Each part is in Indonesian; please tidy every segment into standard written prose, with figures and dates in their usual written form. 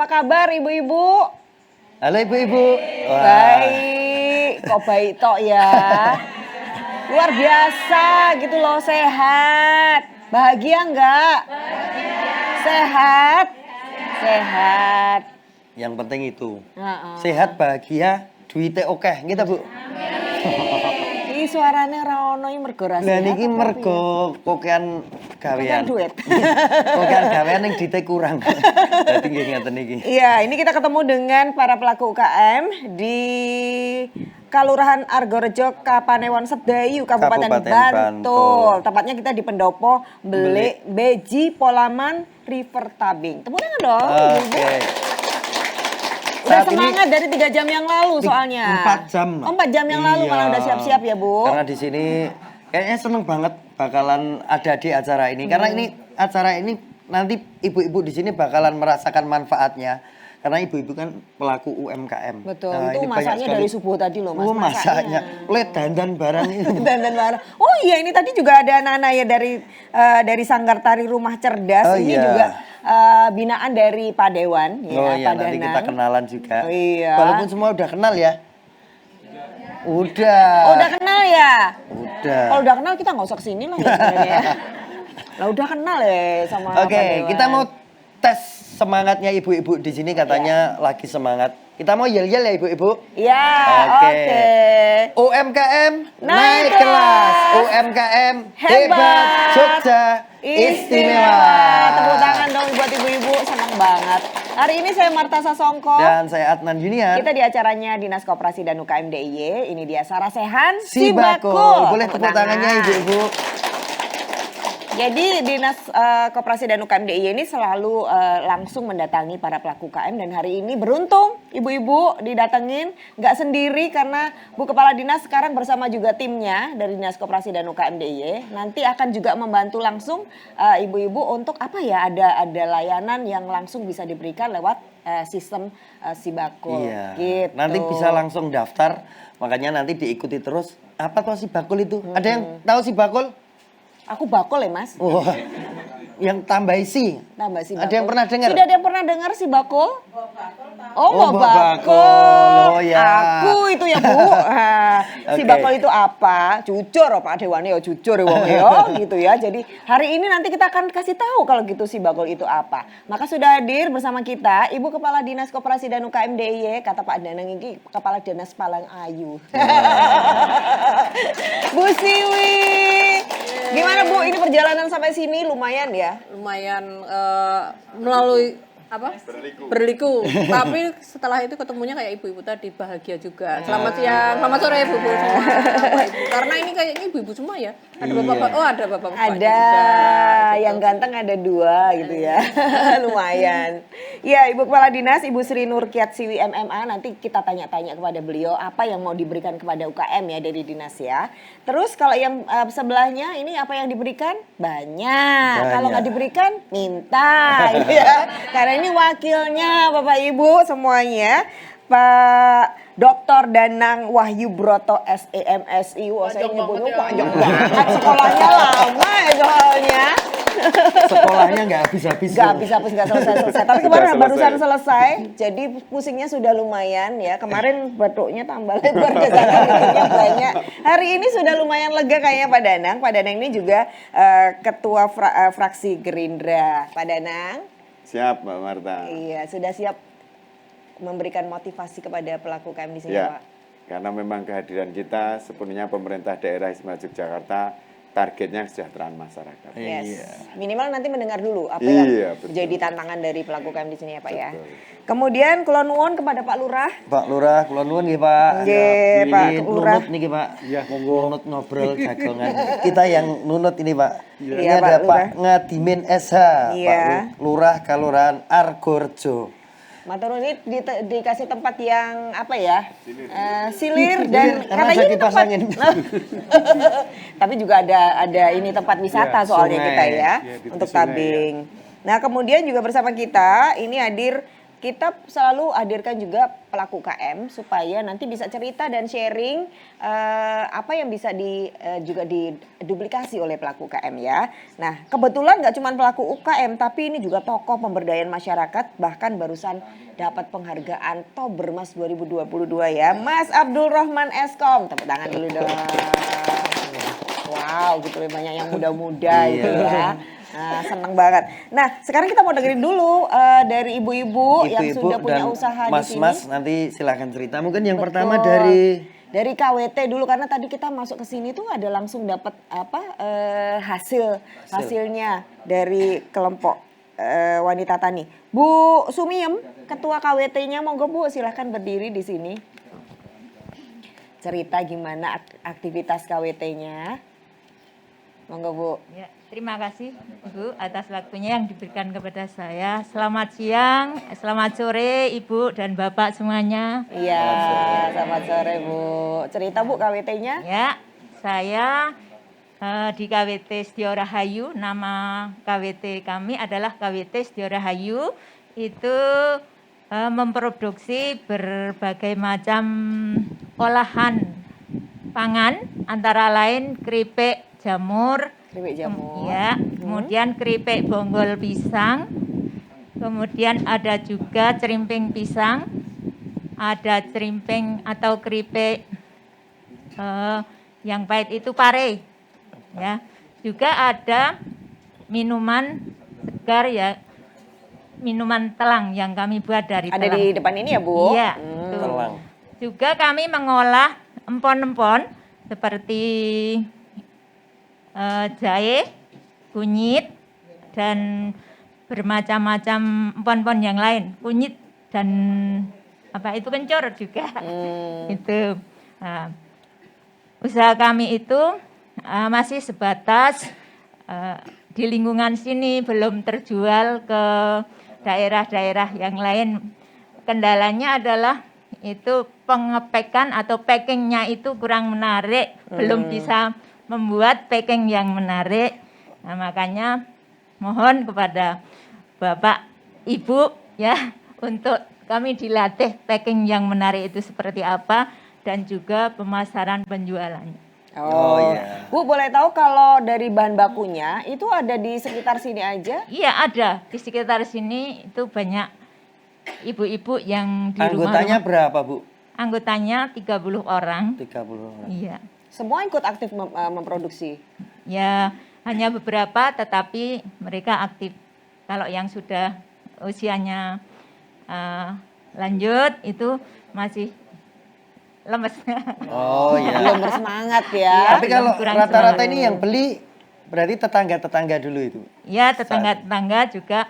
Apa kabar ibu-ibu? Halo ibu-ibu. Baik, kok baik tok ya. Luar biasa gitu loh, sehat. Bahagia enggak? Sehat. Sehat. Yang penting itu. Sehat, bahagia, duitnya oke, gitu Bu. Ini suaranya raono ini mergo rasa. Lah niki mergo kokean gawean. Duit. Kokean gawean yang duitnya kurang. Dadi nggih ngaten niki. Iya, ini kita ketemu dengan para pelaku UKM di Kelurahan Argorejo, Kapanewon Sedayu, Kabupaten Bantul. Tepatnya kita di Pendopo, Beji, Polaman, River Tabing. Tepuk tangan dong. Oke. Udah semangat dari 3 jam yang lalu soalnya. 4 jam. Oh, 4 jam yang lalu malah udah siap-siap ya Bu. Karena di sini kayaknya seneng banget bakalan ada di acara ini. Karena ini acara ini nanti ibu-ibu di sini bakalan merasakan manfaatnya. Karena ibu-ibu kan pelaku UMKM. Betul, nah, itu masaknya dari subuh tadi loh Mas. Oh masaknya, lihat dandan barang ini. Dandan barang. Oh iya ini tadi juga ada anak-anak ya dari Sanggar Tari Rumah Cerdas. Ini juga binaan dari Pak Dewan. Ya, oh iya Pak nanti Danang. kita kenalan juga. Oh, iya. Walaupun semua udah kenal ya. Udah. Oh udah kenal ya? Udah. Kalau udah kenal kita nggak usah kesini lah ya sebenarnya ya. Lah udah kenal ya sama Pak Dewan. Kita mau tes semangatnya ibu-ibu di sini katanya lagi semangat. Kita mau yel-yel ya ibu-ibu? Iya, oke. UMKM naik kelas. UMKM hebat, Jogja istimewa. Tepuk tangan dong buat ibu-ibu, senang banget. Hari ini saya Marta Sasongko. Dan saya Adnan Junior. Kita di acaranya Dinas Koperasi dan UKM DIY. Ini dia Sarasehan Si Bakul. Boleh tepuk tangannya ibu-ibu. Jadi Dinas Koperasi dan UKM DIY ini selalu langsung mendatangi para pelaku UKM dan hari ini beruntung ibu-ibu didatengin nggak sendiri karena Bu Kepala Dinas sekarang bersama juga timnya dari Dinas Koperasi dan UKM DIY nanti akan juga membantu langsung ibu-ibu untuk apa ya ada layanan yang langsung bisa diberikan lewat sistem Si Bakul. Iya. Gitu. Nanti bisa langsung daftar makanya nanti diikuti terus apa tuh Si Bakul itu? Ada yang tahu Si Bakul? Aku bakul ya Mas. Wah, yang tambah isi. Tambah si bakul. Ada yang pernah dengar? Sudah ada yang pernah dengar si bakul? Oh, bakul. Oh ya. Aku itu ya Bu. Si bakul itu apa? Jujur Pak Dewane ya jujur ya wong ya gitu ya. Jadi hari ini nanti kita akan kasih tahu kalau gitu si bakul itu apa. Maka sudah hadir bersama kita Ibu Kepala Dinas Koperasi dan UKM DIY kata Pak Danang ini Kepala Dinas Palang Ayu. Bu Siwi. Gimana Bu, ini perjalanan sampai sini lumayan ya? Lumayan melalui apa? Berliku. Tapi setelah itu ketemunya kayak ibu-ibu tadi bahagia juga. Selamat siang, selamat sore ibu-ibu semua. Karena ini kayaknya ibu-ibu semua ya. Ada bapak-bapak, ada bapak-bapak ada juga. yang ganteng ada 2 gitu ya. Lumayan. Ya Ibu Kepala Dinas, Ibu Sri Nurkiat Siwi MMA, nanti kita tanya-tanya kepada beliau apa yang mau diberikan kepada UKM ya dari dinas ya. Terus kalau yang sebelahnya ini apa yang diberikan? Banyak. Kalau nggak diberikan, minta. Gitu ya. Karena ini wakilnya Bapak Ibu semuanya. Pak Dr. Danang Wahyu Broto SEMSI. Wah, saya nyebutnya panjang banget. Sekolahnya lama ya soalnya. Sekolahnya nggak habis-habis. Nggak habis-habis, nggak selesai-selesai. Tapi kemarin barusan selesai. Jadi pusingnya sudah lumayan ya. Kemarin batuknya tambah lebar kesana bikinnya banyak. Hari ini sudah lumayan lega kayaknya Pak Danang. Pak Danang ini juga ketua fraksi Gerindra. Pak Danang. Siap Mbak Marta. Iya, sudah siap memberikan motivasi kepada pelaku UKM di sini Ya, Pak. karena memang kehadiran kita sepenuhnya pemerintah daerah Istimewa Yogyakarta targetnya kesejahteraan masyarakat. Yes. Minimal nanti mendengar dulu apa yang betul. menjadi tantangan dari pelaku UKM di sini ya Pak ya. Betul. Kemudian kula nuwun kepada Pak Lurah. Pak Lurah, kula nuwun nggih Pak. Nggih, Pak Lurah. Nunut niki Pak. Iya, monggo. Nunut ngobrol jagongan. Kita yang nunut ini Pak. Ini Iya, ada Pak Pak Ngadimin SH, Iya. Pak Lurah Kelurahan Argorejo. Matur nuwun ini dikasih tempat yang apa ya? Silir dan Karena katanya ada ini kipas tempat. angin. Tapi juga ada ini tempat wisata soalnya sungai. kita ya untuk tabing. Nah, kemudian juga bersama kita ini hadir kita selalu hadirkan juga pelaku UKM supaya nanti bisa cerita dan sharing apa yang bisa juga diduplikasi oleh pelaku UKM ya. Nah, kebetulan nggak cuma pelaku UKM, tapi ini juga tokoh pemberdayaan masyarakat, bahkan barusan dapat penghargaan Tobermas 2022 ya, Mas Abdul Rahman Eskom. Tepuk tangan dulu dong. Wow, gitu ya, banyak yang muda-muda gitu ya. Nah, seneng banget. Nah, sekarang kita mau dengerin dulu dari ibu-ibu yang sudah punya dan usaha di sini. mas-mas nanti silahkan cerita. Mungkin yang Betul. pertama dari KWT dulu, karena tadi kita masuk ke sini tuh ada langsung dapat hasilnya dari kelompok wanita tani. Bu Sumiem, ketua KWT-nya, monggo Bu, silahkan berdiri di sini. Cerita gimana aktivitas KWT-nya. Monggo Bu. Ya, terima kasih Ibu atas waktunya yang diberikan kepada saya. Selamat siang, selamat sore Ibu dan Bapak semuanya. Iya, selamat sore Bu. Cerita Bu KWT-nya. Ya, saya di KWT Setio Rahayu, nama KWT kami adalah KWT Setio Rahayu. Itu memproduksi berbagai macam olahan pangan, antara lain keripik jamur, ya, kemudian keripik bonggol pisang, kemudian ada juga cerimping pisang, ada cerimping atau keripik yang pahit itu pare, ya, juga ada minuman segar ya, minuman telang yang kami buat dari Ada telang. di depan ini ya Bu? Iya, telang. juga kami mengolah empon-empon seperti jahe, kunyit, dan bermacam-macam empon-empon yang lain. Kunyit dan apa itu kencur juga. Itu. Nah, usaha kami itu masih sebatas di lingkungan sini, belum terjual ke daerah-daerah yang lain. Kendalanya adalah itu pengepekan atau packingnya itu kurang menarik, belum bisa membuat packing yang menarik. Nah, makanya mohon kepada Bapak Ibu ya untuk kami dilatih packing yang menarik itu seperti apa dan juga pemasaran penjualannya. Oh, iya. Bu, boleh tahu kalau dari bahan bakunya itu ada di sekitar sini aja? Iya, ada di sekitar sini itu banyak ibu-ibu yang di Anggotanya rumah. berapa, Bu? Anggotanya 30 orang. 30 orang. Iya. Semua ikut aktif memproduksi? Ya, hanya beberapa tetapi mereka aktif. Kalau yang sudah usianya lanjut itu masih lemes. Oh iya. Belum bersemangat ya. Tapi kalau kurang rata-rata semangat. ini yang beli berarti tetangga-tetangga dulu itu. Ya, tetangga-tetangga juga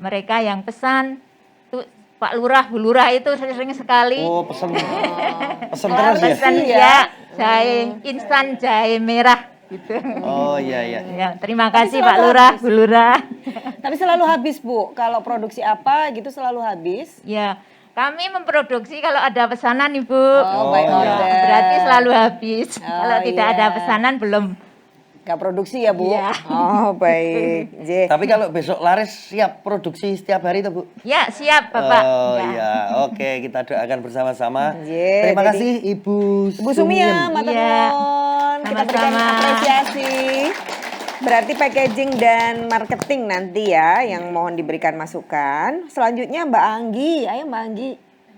mereka yang pesan tuh Pak Lurah, Bu Lurah itu sering sekali Oh, pesen terus ya? pesan ya. ya jahe instan, jahe merah gitu. Oh iya iya. Ya, terima kasih selalu Pak Lurah, habis. Bu Lurah. Tapi selalu habis Bu, kalau produksi apa gitu selalu habis? Ya, kami memproduksi kalau ada pesanan Ibu. Oh, by iya. order. Berarti selalu habis. Oh, Kalau tidak iya. ada pesanan belum. Gak produksi ya Bu? Iya. Oh baik. J. Tapi kalau besok laris siap produksi setiap hari tuh, Bu? Ya, siap Bapak. Oh Ya. iya, oke kita doakan bersama-sama. Iya, Terima jadi- kasih Ibu Bu Sumiem, matur Iya. nuwun. Kita berikan Sama-sama. apresiasi. Berarti packaging dan marketing nanti ya yang mohon diberikan masukan. Selanjutnya Mbak Anggi, ayo Mbak Anggi.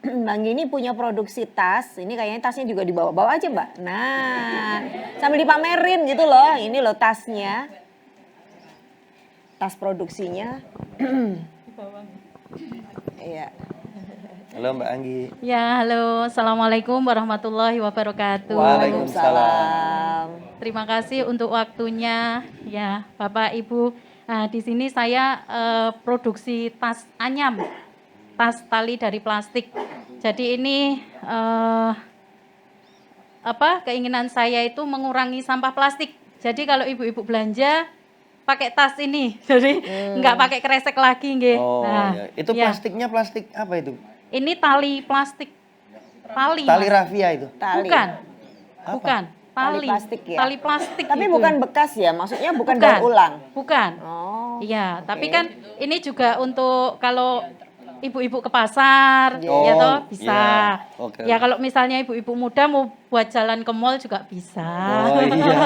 Mbak Anggi ini punya produksi tas. Ini kayaknya tasnya juga dibawa-bawa aja Mbak. Nah, sambil dipamerin gitu loh. Ini loh tasnya. Tas produksinya. Iya. Halo Mbak Anggi. Ya, halo. Assalamualaikum warahmatullahi wabarakatuh. Waalaikumsalam. Terima kasih untuk waktunya, ya Bapak Ibu. Nah, di sini saya produksi tas anyam, tas tali dari plastik. Jadi ini keinginan saya itu mengurangi sampah plastik. Jadi kalau ibu-ibu belanja pakai tas ini, jadi nggak pakai kresek lagi, nggih. Oh Nah, iya. Itu ya. plastiknya plastik apa itu? Ini tali plastik. Tali. Tali Mas. rafia itu. Tali. Bukan. Bukan. Tali plastik ya? Tali plastik. Tapi itu. bukan bekas ya, maksudnya bukan daur ulang. Bukan. Oh. Iya, tapi oke. kan ini juga untuk kalau ibu-ibu ke pasar, Oh, ya toh bisa. iya. Oke, Ya oke. kalau misalnya ibu-ibu muda mau buat jalan ke mall juga bisa. Oh iya.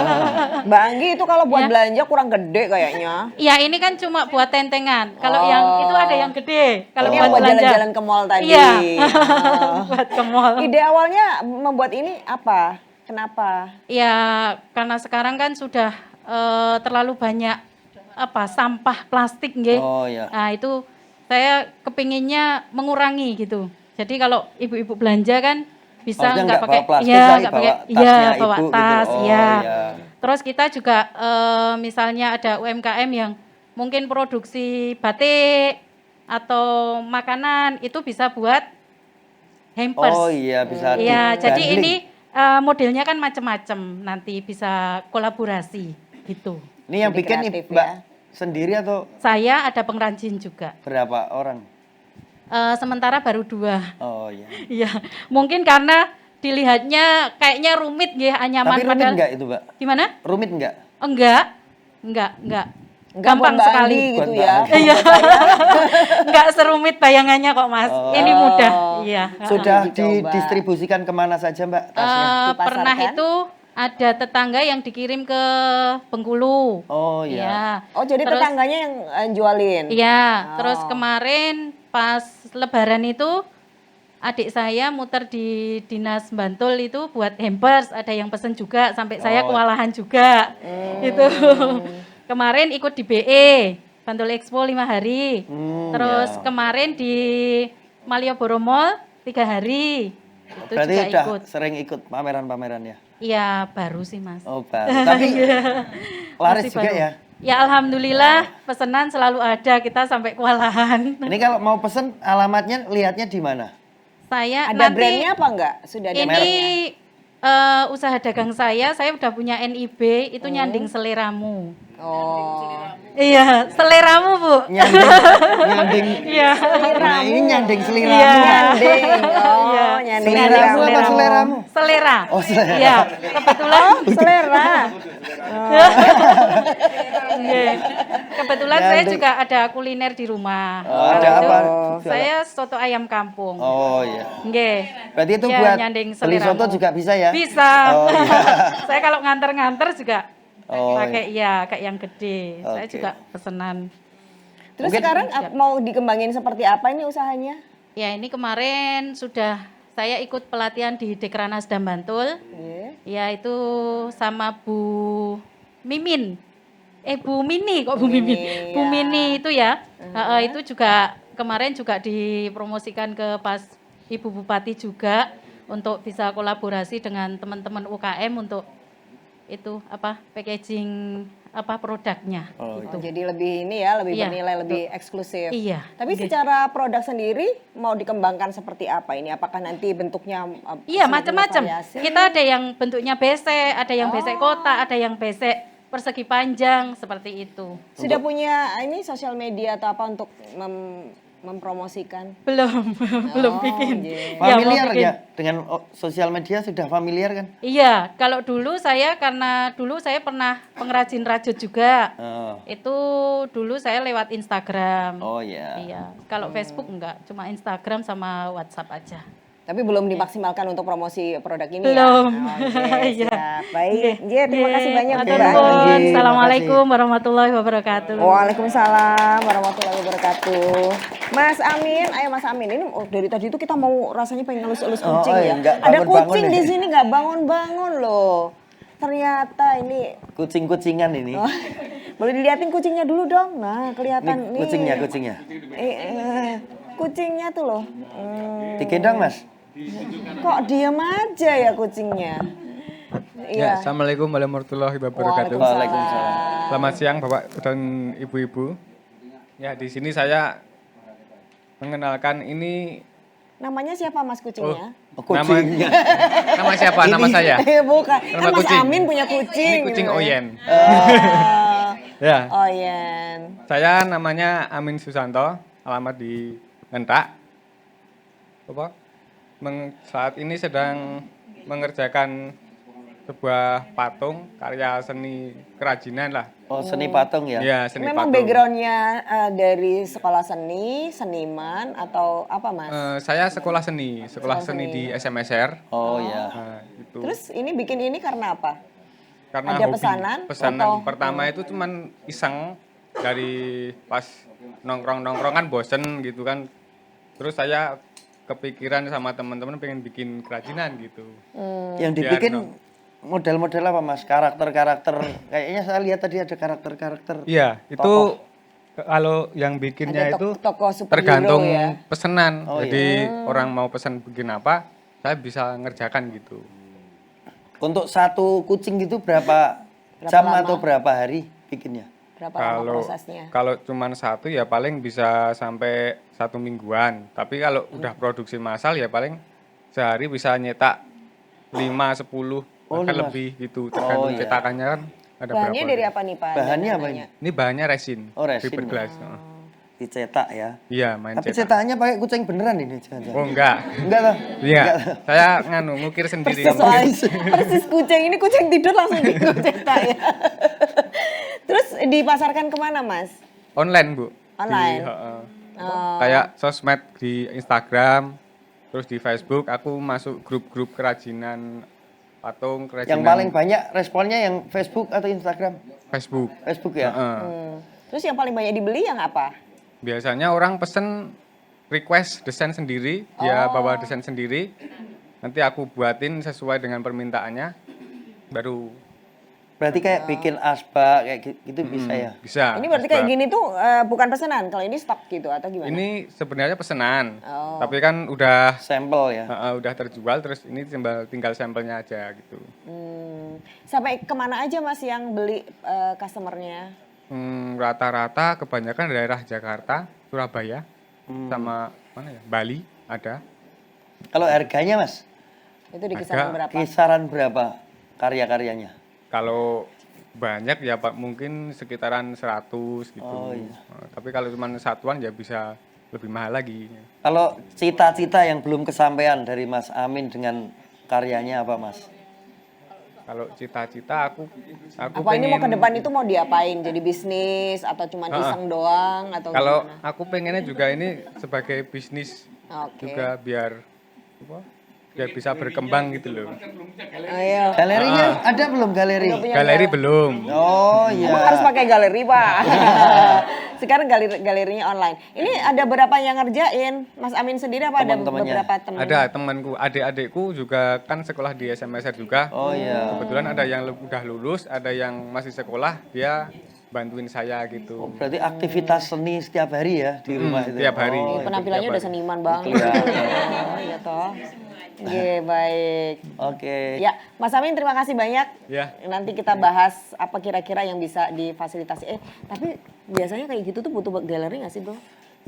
Mbak Anggi itu kalau buat Ya. belanja kurang gede kayaknya. Ya ini kan cuma buat tentengan. Kalau yang itu ada yang gede. Kalau Ini buat yang buat belanja. jalan-jalan ke mall tadi. Iya. Oh. Buat ke mall. Ide awalnya membuat ini apa? Kenapa? Ya karena sekarang kan sudah terlalu banyak sampah plastik nggih. Oh, iya. Nah itu saya kepinginnya mengurangi gitu. Jadi kalau ibu-ibu belanja kan bisa Maksudnya nggak nggak pakai bawa plastik, iya tapi nggak bawa pakai tasnya bawa ibu gitu. tas Oh, iya. iya. Terus kita juga misalnya ada UMKM yang mungkin produksi batik atau makanan itu bisa buat hampers. Oh iya, bisa Iya, jadi digandling. ini modelnya kan macam-macam, nanti bisa kolaborasi gitu. Ini yang Jadi bikin kreatif Mbak ya. sendiri atau Saya ada pengrajin juga. berapa orang? Sementara baru 2. Oh iya. Iya, mungkin karena dilihatnya kayaknya rumit ya anyaman Tapi rumit padahal. enggak itu, Mbak? Gimana? Rumit enggak? Enggak. Enggak Gampang buat Mbak sekali. Anggi gitu Buat ya. Mbak Iya. Enggak serumit bayangannya kok, Mas. Ini mudah. Iya. Sudah dicoba. didistribusikan kemana saja, Mbak, tasnya? Pernah Dipasarkan? itu ada tetangga yang dikirim ke Bengkulu. Oh iya. Oh, jadi Terus- tetangganya yang jualin. Iya, Oh. terus kemarin pas Lebaran itu adik saya muter di Dinas Bantul itu buat hampers, ada yang pesen juga sampai saya Oh. kewalahan juga. Itu. Kemarin ikut di BE, Bantul Expo 5 hari. Terus ya. kemarin di Malioboro Mall 3 hari. Itu Berarti juga udah ikut. sering ikut pameran-pameran ya? Iya, baru sih, Mas. Oh, baru. Tapi laris Masih juga baru. ya? Ya alhamdulillah pesanan selalu ada, kita sampai kewalahan. Ini kalau mau pesen alamatnya lihatnya di mana? Saya Ada nanti brandnya apa enggak? Sudah ada ini mereknya? usaha dagang saya udah punya NIB, itu nyanding seleramu. Oh. Iya, seleramu, Bu. Nyanding. Iya. Nah, ini nyanding seliramu. Iya. Nyanding. Oh, Iya. nyanding Seleramu apa seleramu? Selera. Oh, selera. Iya, kebetulan Selera. Iya. Kebetulan saya Nyanding. juga ada kuliner di rumah. Oh, Kalau ada itu apa? saya soto ayam kampung. Oh iya. Nggih. Berarti itu Iya, buat nyanding beli seleramu. soto juga bisa ya? Bisa. Oh, iya. Saya kalau nganter-nganter juga Oh, pakai kayak yang gede. Saya Oke. juga pesenan. Terus sekarang mau dikembangin seperti apa ini usahanya? Ya ini kemarin sudah saya ikut pelatihan di Dekranas dan Bantul. Iya. Ya itu sama Bu Mimin. Bu Mini kok Bu Mimin. Bu Mini itu ya. Itu juga kemarin juga dipromosikan ke pas Ibu Bupati juga untuk bisa kolaborasi dengan teman-teman UKM untuk itu packaging produknya. Oh, Oh, jadi lebih ini ya, lebih Iya, bernilai, lebih eksklusif. Iya. Tapi secara produk sendiri mau dikembangkan seperti apa ini? Apakah nanti bentuknya Iya semakin macam-macam. bervariasi? Kita ada yang bentuknya besek, ada yang besek kotak, ada yang besek persegi panjang seperti itu. Sudah punya ini sosial media atau apa untuk mempromosikan? Belum, belum bikin. iya. Ya, mau Familiar bikin. ya dengan sosial media sudah familiar kan? Iya, kalau dulu saya karena dulu saya pernah pengrajin rajut juga. Oh, Itu dulu saya lewat Instagram. oh ya. Iya, kalau Facebook enggak, cuma Instagram sama WhatsApp aja. Tapi belum dimaksimalkan untuk promosi produk ini Belum. ya? Oke, Iya. siap. Baik, J, terima kasih banyak Matur Mbak nuwun. Anggi. Assalamualaikum warahmatullahi wabarakatuh. Waalaikumsalam warahmatullahi wabarakatuh. Mas Amin, ayo Mas Amin. Ini dari tadi itu kita mau rasanya pengen ngelus-elus Oh, kucing iya, ya. nggak Ada bangun-bangun kucing nih. di sini nggak bangun-bangun loh. Ternyata ini Kucing-kucingan ini. boleh dilihatin kucingnya dulu dong. Nah, kelihatan nih. Kucingnya. Kucingnya tuh loh. Digendong, Mas? Kok diem aja ya kucingnya? Ya, Iya. Assalamualaikum warahmatullahi wabarakatuh. Waalaikumsalam. Selamat siang Bapak dan Ibu-ibu. Ya, di sini saya mengenalkan ini Namanya siapa Mas kucingnya? Oh, kucingnya. nama siapa? Nama saya. Bukan. Nama Kan Mas kucing. Amin punya kucing. Ini kucing gitu. Oyen. Oh, Ya, Oyen. saya namanya Amin Susanto, alamat di Ngentak. Saat ini sedang mengerjakan sebuah patung karya seni kerajinan lah Oh, seni patung ya? Ya, seni Memang patung. backgroundnya dari sekolah seni, seniman atau apa mas? Saya sekolah seni Sekolah seni seni. di SMSR. Oh ya. Nah, itu. Terus ini bikin ini karena apa? Karena ada hobi. pesanan Pesanan atau- pertama itu cuman iseng dari pas nongkrong kan bosen gitu kan. Terus saya kepikiran sama teman-teman pengen bikin kerajinan gitu. Yang Biar dibikin no- model-model apa mas? Karakter-karakter. Kayaknya saya lihat tadi ada karakter-karakter. Iya, itu Tokoh. kalau yang bikinnya Ada itu tokoh superhero tergantung ya? pesanan. Oh, Jadi orang mau pesan bikin apa, saya bisa ngerjakan gitu. Untuk satu kucing gitu berapa jam atau berapa hari bikinnya? Berapa lama Kalau prosesnya? kalau cuman satu ya paling bisa sampai 1 mingguan. Tapi kalau udah produksi massal ya paling sehari bisa nyetak 5, 10 bahkan lebih gitu. Tergantung iya. cetakannya kan ada Bahannya berapa. dari apa nih Pak? Bahannya apa Dananya? ini? Ini bahannya resin. Oh, resin. Fiberglass. Heeh. Dicetak ya. Iya, main Tapi cetak. cetakannya pakai kucing beneran ini jangan-jangan. Oh enggak. Enggak toh? Iya, saya ngukir sendiri. Persis kucing, ini kucing tidur langsung dicetak ya. Terus dipasarkan kemana mas? Online, Bu. Online? Heeh. Oh, Kayak sosmed di Instagram, terus di Facebook aku masuk grup-grup kerajinan patung, kerajinan Yang paling banyak responnya yang Facebook atau Instagram? Facebook. Facebook ya? Heeh. Terus yang paling banyak dibeli yang apa? Biasanya orang pesen request desain sendiri, dia bawa desain sendiri. Nanti aku buatin sesuai dengan permintaannya. Baru Berarti kayak bikin asbak kayak gitu bisa ya? bisa. Ini berarti kayak Sebab gini tuh bukan pesanan, kalau ini stok gitu atau gimana? Ini sebenarnya pesanan. Oh. Tapi kan udah Sampel ya? udah terjual, terus ini tinggal sampelnya aja gitu. Sampai kemana aja mas yang beli customernya? Rata-rata kebanyakan daerah Jakarta, Surabaya, sama mana ya? Bali ada. Kalau harganya mas, Itu di kisaran Ada berapa? kisaran berapa karya-karyanya? Kalau banyak ya Pak mungkin sekitaran 100 gitu. Oh, iya. Tapi kalau cuma satuan ya bisa lebih mahal lagi. Kalau cita-cita yang belum kesampaian dari Mas Amin dengan karyanya apa mas? Kalau cita-cita aku Apa ini mau ke depan itu mau diapain? Jadi bisnis atau cuma iseng doang atau kalau gimana? aku pengennya juga ini sebagai bisnis Oke. juga biar bisa berkembang gitu loh. Ayo. Galerinya ada belum galeri? Galeri belum. Oh Emang iya. harus pakai galeri pak. Sekarang galerinya online. Ini ada berapa yang ngerjain? Mas Amin sendiri apa ada Teman-temannya. beberapa teman? Ada temanku, adik-adikku juga kan sekolah di SMSR juga. Oh iya. Kebetulan ada yang udah lulus, ada yang masih sekolah, dia bantuin saya gitu. Berarti aktivitas seni setiap hari ya di rumah itu? tiap hari. Oh, Penampilannya udah seniman banget. Iya. Oh, iya toh. Oke, baik. Oke. Ya, Mas Amin terima kasih banyak. Ya. Nanti kita bahas apa kira-kira yang bisa difasilitasi. Tapi biasanya kayak gitu tuh butuh galeri nggak sih, Bro?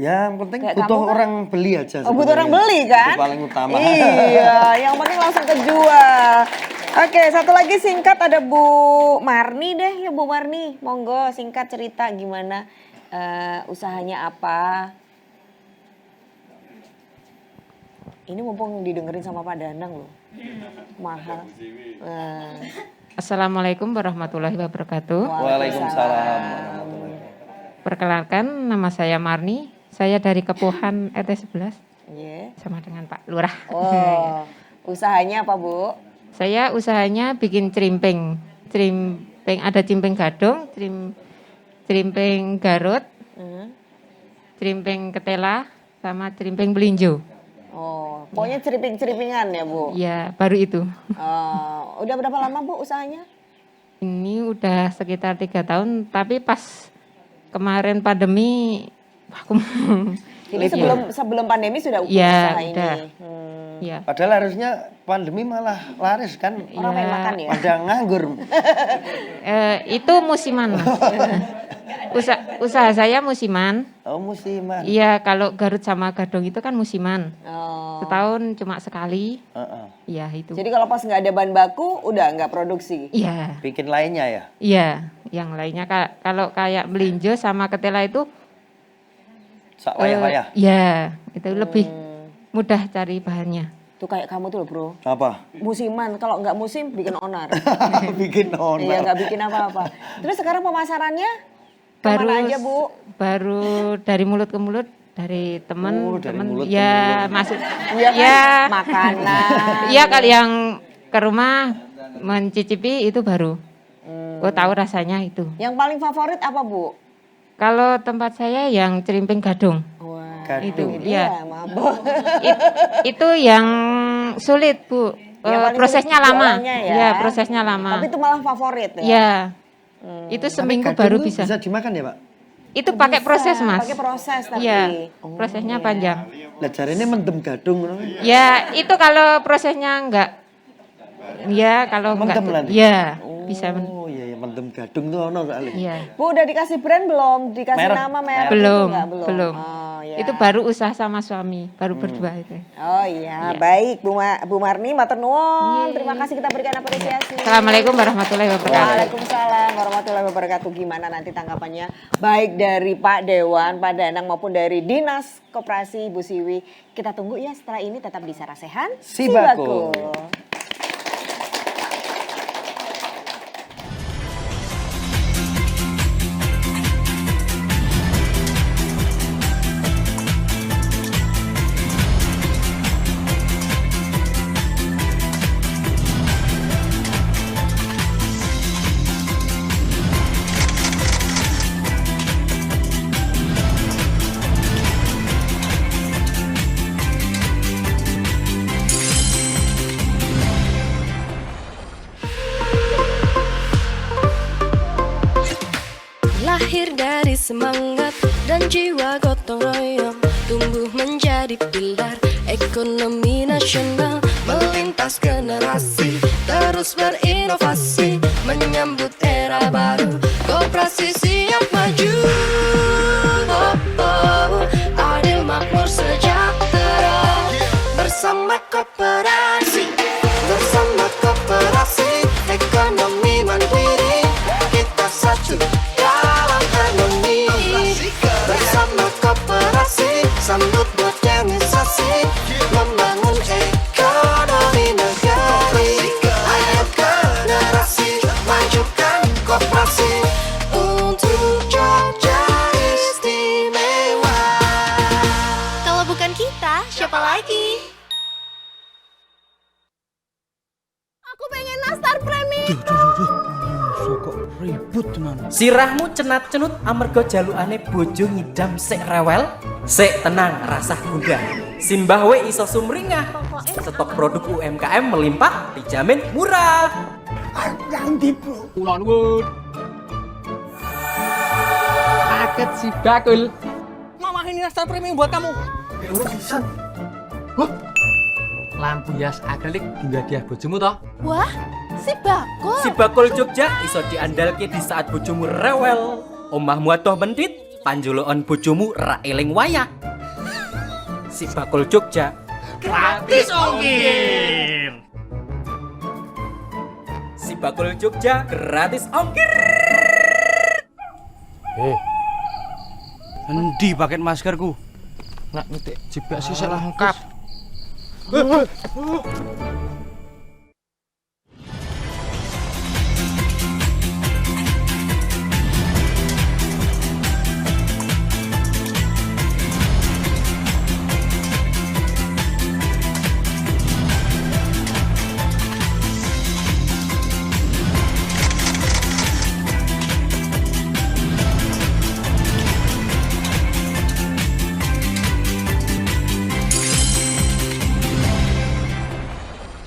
Yang penting Kayak butuh kamu kan- orang beli aja. Oh, butuh orang sebenarnya. beli kan? Itu paling utama. Iya, yang penting langsung kejual. Oke, satu lagi singkat ada Bu Marni deh ya Bu Marni. Monggo singkat cerita gimana usahanya apa. Ini mumpung didengerin sama Pak Danang loh. Mahal. Assalamualaikum warahmatullahi wabarakatuh. Waalaikumsalam. Perkenalkan, nama saya Marni. Saya dari Kepuhan RT 11 Iya. sama dengan Pak Lurah. Oh, usahanya apa Bu? Saya usahanya bikin cerimping. Cerimping ada cerimping gadung, cerimping Garut, cerimping ketela, sama cerimping belinjo. Oh, pokoknya ceriping-ceripingan ya Bu? Ya, baru itu. Udah berapa lama Bu usahanya? Ini udah sekitar 3 tahun, tapi pas kemarin pandemi, aku Jadi sebelum pandemi sudah Iya, usaha ini. udah. ya. Padahal harusnya pandemi malah laris kan. Orang pengen makan ya? Pada nganggur. Itu musiman. Usaha saya musiman. Oh musiman. Iya, kalau Garut sama Gadong itu kan musiman. Oh. Setahun cuma sekali. Heeh. Iya, itu. Jadi kalau pas nggak ada bahan baku, udah nggak produksi. Iya. Bikin lainnya ya. Iya, yang lainnya kalau kayak melinjo sama ketela itu Sak wayah-wayah. iya, itu lebih mudah cari bahannya. Tuh kayak kamu tuh loh bro. Apa? Musiman, kalau nggak musim bikin onar. Bikin onar. Iya nggak bikin apa-apa. Terus sekarang pemasarannya Baru kemana aja Bu? baru dari mulut ke mulut, dari teman Oh, dari teman mulut ke ya masuk Iya kan? ya Makanan. iya kali yang ke rumah mencicipi itu baru. Oh tahu rasanya itu. Yang paling favorit apa Bu? Kalau tempat saya yang cerimping gadung. Wah, Gadung. ini dia Iya. mabok. Itu yang sulit, Bu. Yang paling prosesnya sulit lama. jualannya ya. Iya, prosesnya lama. Tapi itu malah favorit ya? Iya. Itu Tapi seminggu gadung baru tuh bisa. bisa dimakan ya, Pak? Itu pakai proses, Mas. Pakai proses tapi. Iya, prosesnya panjang. Lah jarene mendem gadung ngono. Ya, itu kalau prosesnya enggak ya kalau enggak Mendem nanti? ya bisa Oh iya, mendem gadung tuh ono soalnya. iya. Bu udah dikasih brand belum? Dikasih Merek. nama merek Belum, itu nggak? belum. Oh, ya. Itu baru usaha sama suami, baru berdua itu. Oh iya, baik Bu Marni, matur nuwun. Terima kasih kita berikan apresiasi. Assalamualaikum warahmatullahi wabarakatuh. Waalaikumsalam warahmatullahi wabarakatuh. Gimana nanti tanggapannya baik dari Pak Dewan, Pak Danang maupun dari Dinas Koperasi Ibu Siwi. Kita tunggu ya setelah ini tetap di Sarasehan Sibako. Lahir dari semangat dan jiwa gotong royong, tumbuh menjadi pilar ekonomi nasional, melintas generasi, terus berinovasi, menyambut era baru, koperasi siap maju. Oh, oh, adil makmur sejahtera, bersama koperasi, bersama koperasi, ekonomi mandiri, kita satu dalam harmoni. Bersama koperasi, sambut modernisasi, membangun ekonomi negeri. Ayo generasi, majukan koperasi untuk Jogja istimewa. Kalau bukan kita, siapa lagi? Aku pengen nastar premium. Sirahmu cenat-cenut amarga jalukane bojo ngidam sik rewel, sik tenang rasah gundah. Simbah we iso sumringah. Stok produk UMKM melimpah dijamin murah. Paket si bakul. Mama ini nastar premium buat kamu. Lampu hias akrilik juga dia bojomu toh? Wah, si bakul. Si bakul Jogja iso diandalke di saat bojomu rewel. Omahmu atoh mendit, panjulukan bojomu ra eling wayah. Si bakul Jogja Gratis ongkir. Si bakul Jogja gratis ongkir. Endi paket maskerku? Nak ngetik jebak sisik lengkap.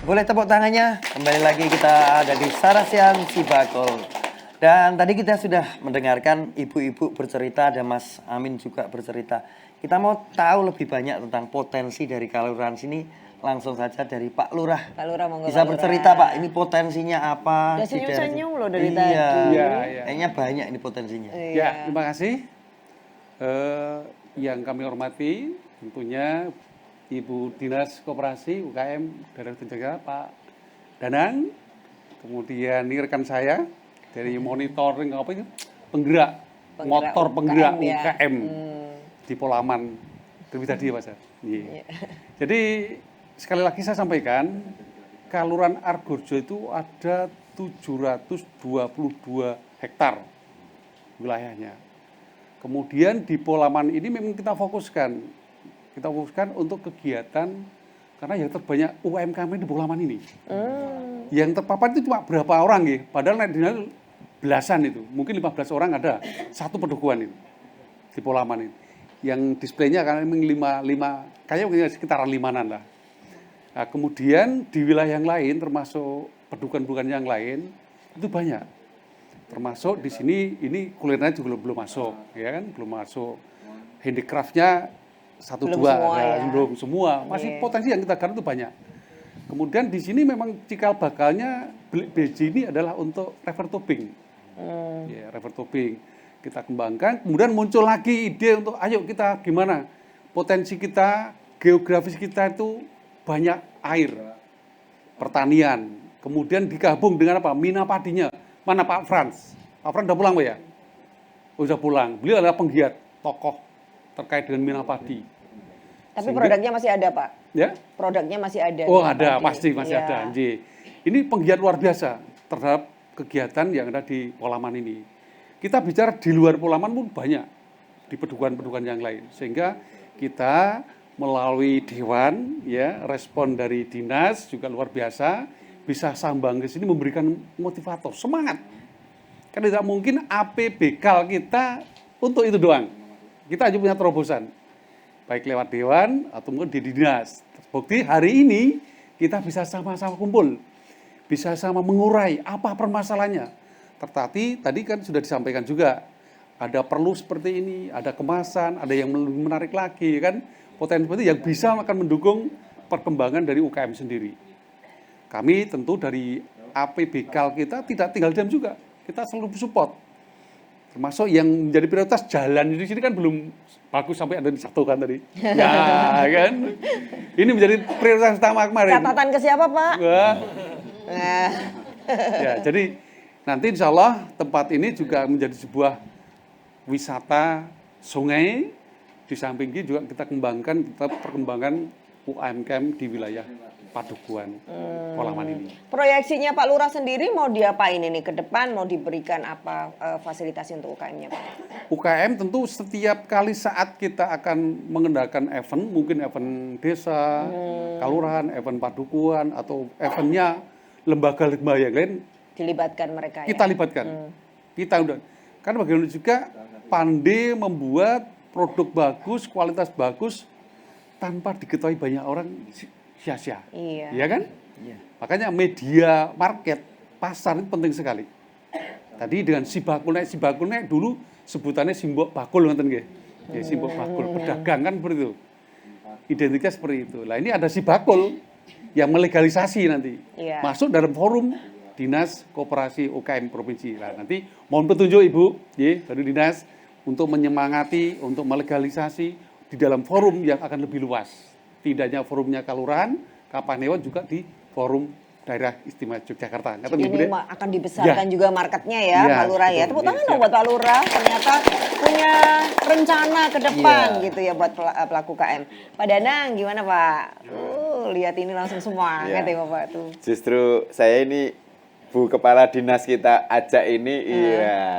Boleh tepuk tangannya. Kembali lagi kita ada di Sarasehan Sibako. Dan tadi kita sudah mendengarkan ibu-ibu bercerita, ada Mas Amin juga bercerita. Kita mau tahu lebih banyak tentang potensi dari kelurahan sini. Langsung saja dari Pak Lurah. Pak Lurah monggo. Bisa Pak bercerita Lurah. Pak, ini potensinya apa? Udah di daerah senyum-senyum sini? loh dari Iya. tadi. Iya. Kayaknya banyak ini potensinya. Ya, terima kasih. Yang kami hormati tentunya Ibu Dinas Koperasi UKM Daerah Jakarta Pak Danang, kemudian ini rekan saya dari monitoring apa itu penggerak motor penggerak UKM, ya. UKM di Polaman lebih tadi ya Pak Sar. Iya. Jadi sekali lagi saya sampaikan, Kelurahan Argorjo itu ada 722 hektar wilayahnya. Kemudian di Polaman ini memang kita fokuskan untuk kegiatan karena yang terbanyak UMKM di Polaman ini. Yang terpapar itu cuma berapa orang ya? Padahal naik belasan itu, mungkin 15 orang ada satu pedukuhan itu di Polaman ini. Yang displaynya kan memang 5 kayaknya sekitar 5-an lah. Nah, kemudian di wilayah yang lain termasuk pedukuhan-pedukuhan yang lain itu banyak. Termasuk di sini ini kulinernya juga belum masuk, ya kan? Belum masuk. Handicraftnya 1-2 belum semua. Masih potensi yang kita garap itu banyak. Kemudian di sini memang cikal bakalnya BJ ini adalah untuk river tubing. Ya, river tubing kita kembangkan. Kemudian muncul lagi ide untuk ayo kita gimana potensi kita, geografis kita itu banyak air, pertanian. Kemudian digabung dengan apa? Mina padinya. Mana Pak Frans? Pak Frans udah pulang Pak ya? Oh, udah pulang. Beliau adalah penggiat tokoh terkait dengan mina padi. Tapi produknya masih ada Pak? Ya? Produknya masih ada? Oh ada, pasti masih ada. Ini penggiat luar biasa terhadap kegiatan yang ada di Polaman ini. Kita bicara di luar Polaman pun banyak, di pedukuhan-pedukuhan yang lain. Sehingga kita melalui Dewan, ya respon dari Dinas juga luar biasa, bisa sambang ke sini memberikan motivator, semangat. Kan tidak mungkin APBKal kita untuk itu doang. Kita aja punya terobosan, baik lewat Dewan atau mungkin di Dinas. Bukti hari ini kita bisa sama-sama kumpul, bisa sama mengurai apa permasalahannya. Tadi kan sudah disampaikan juga, ada perlu seperti ini, ada kemasan, ada yang lebih menarik lagi, kan? Potensi yang bisa akan mendukung perkembangan dari UKM sendiri. Kami tentu dari APBKal kita tidak tinggal diam juga, kita selalu support. Termasuk yang menjadi prioritas jalan di sini kan belum bagus sampai ada disatukan tadi. Ya kan? Ini menjadi prioritas utama kemarin. Catatan ke siapa Pak? Ya, jadi nanti insya Allah tempat ini juga menjadi sebuah wisata sungai. Di samping itu juga kita perkembangan UMKM di wilayah Padukuhan Polaman ini. Proyeksinya Pak Lurah sendiri mau diapain ini ke depan, mau diberikan apa fasilitas untuk UKM-nya Pak? UKM tentu setiap kali saat kita akan mengendalikan event, mungkin event desa, kelurahan, event padukuhan, atau eventnya lembaga-lembaga yang lain, dilibatkan mereka kita libatkan. Kita udah, karena bagaimana juga pandai membuat produk bagus, kualitas bagus tanpa diketahui banyak orang sia-sia. Iya kan? Iya. Makanya media market, pasar itu penting sekali. Tadi dengan si bakulnya dulu sebutannya simbol bakul ngerti nggih? Ya simbol bakul, pedagang kan seperti itu. Identitas seperti itu. Lah ini ada si bakul yang melegalisasi nanti. Masuk dalam forum Dinas Koperasi UKM Provinsi. Nah, nanti mohon petunjuk Ibu, dari Dinas untuk menyemangati, untuk melegalisasi di dalam forum yang akan lebih luas. Tidak hanya forumnya Kelurahan, Kapanewon juga di forum Daerah Istimewa Yogyakarta. Ini akan dibesarkan juga marketnya ya, Pak Lurah ya. Tepuk tangan dong buat Pak Lurah, ternyata punya rencana ke depan gitu ya buat pelaku KM. Pak Danang gimana Pak? Lihat ini langsung semangat ya Bapak tuh. Justru saya ini Bu Kepala Dinas kita ajak ini,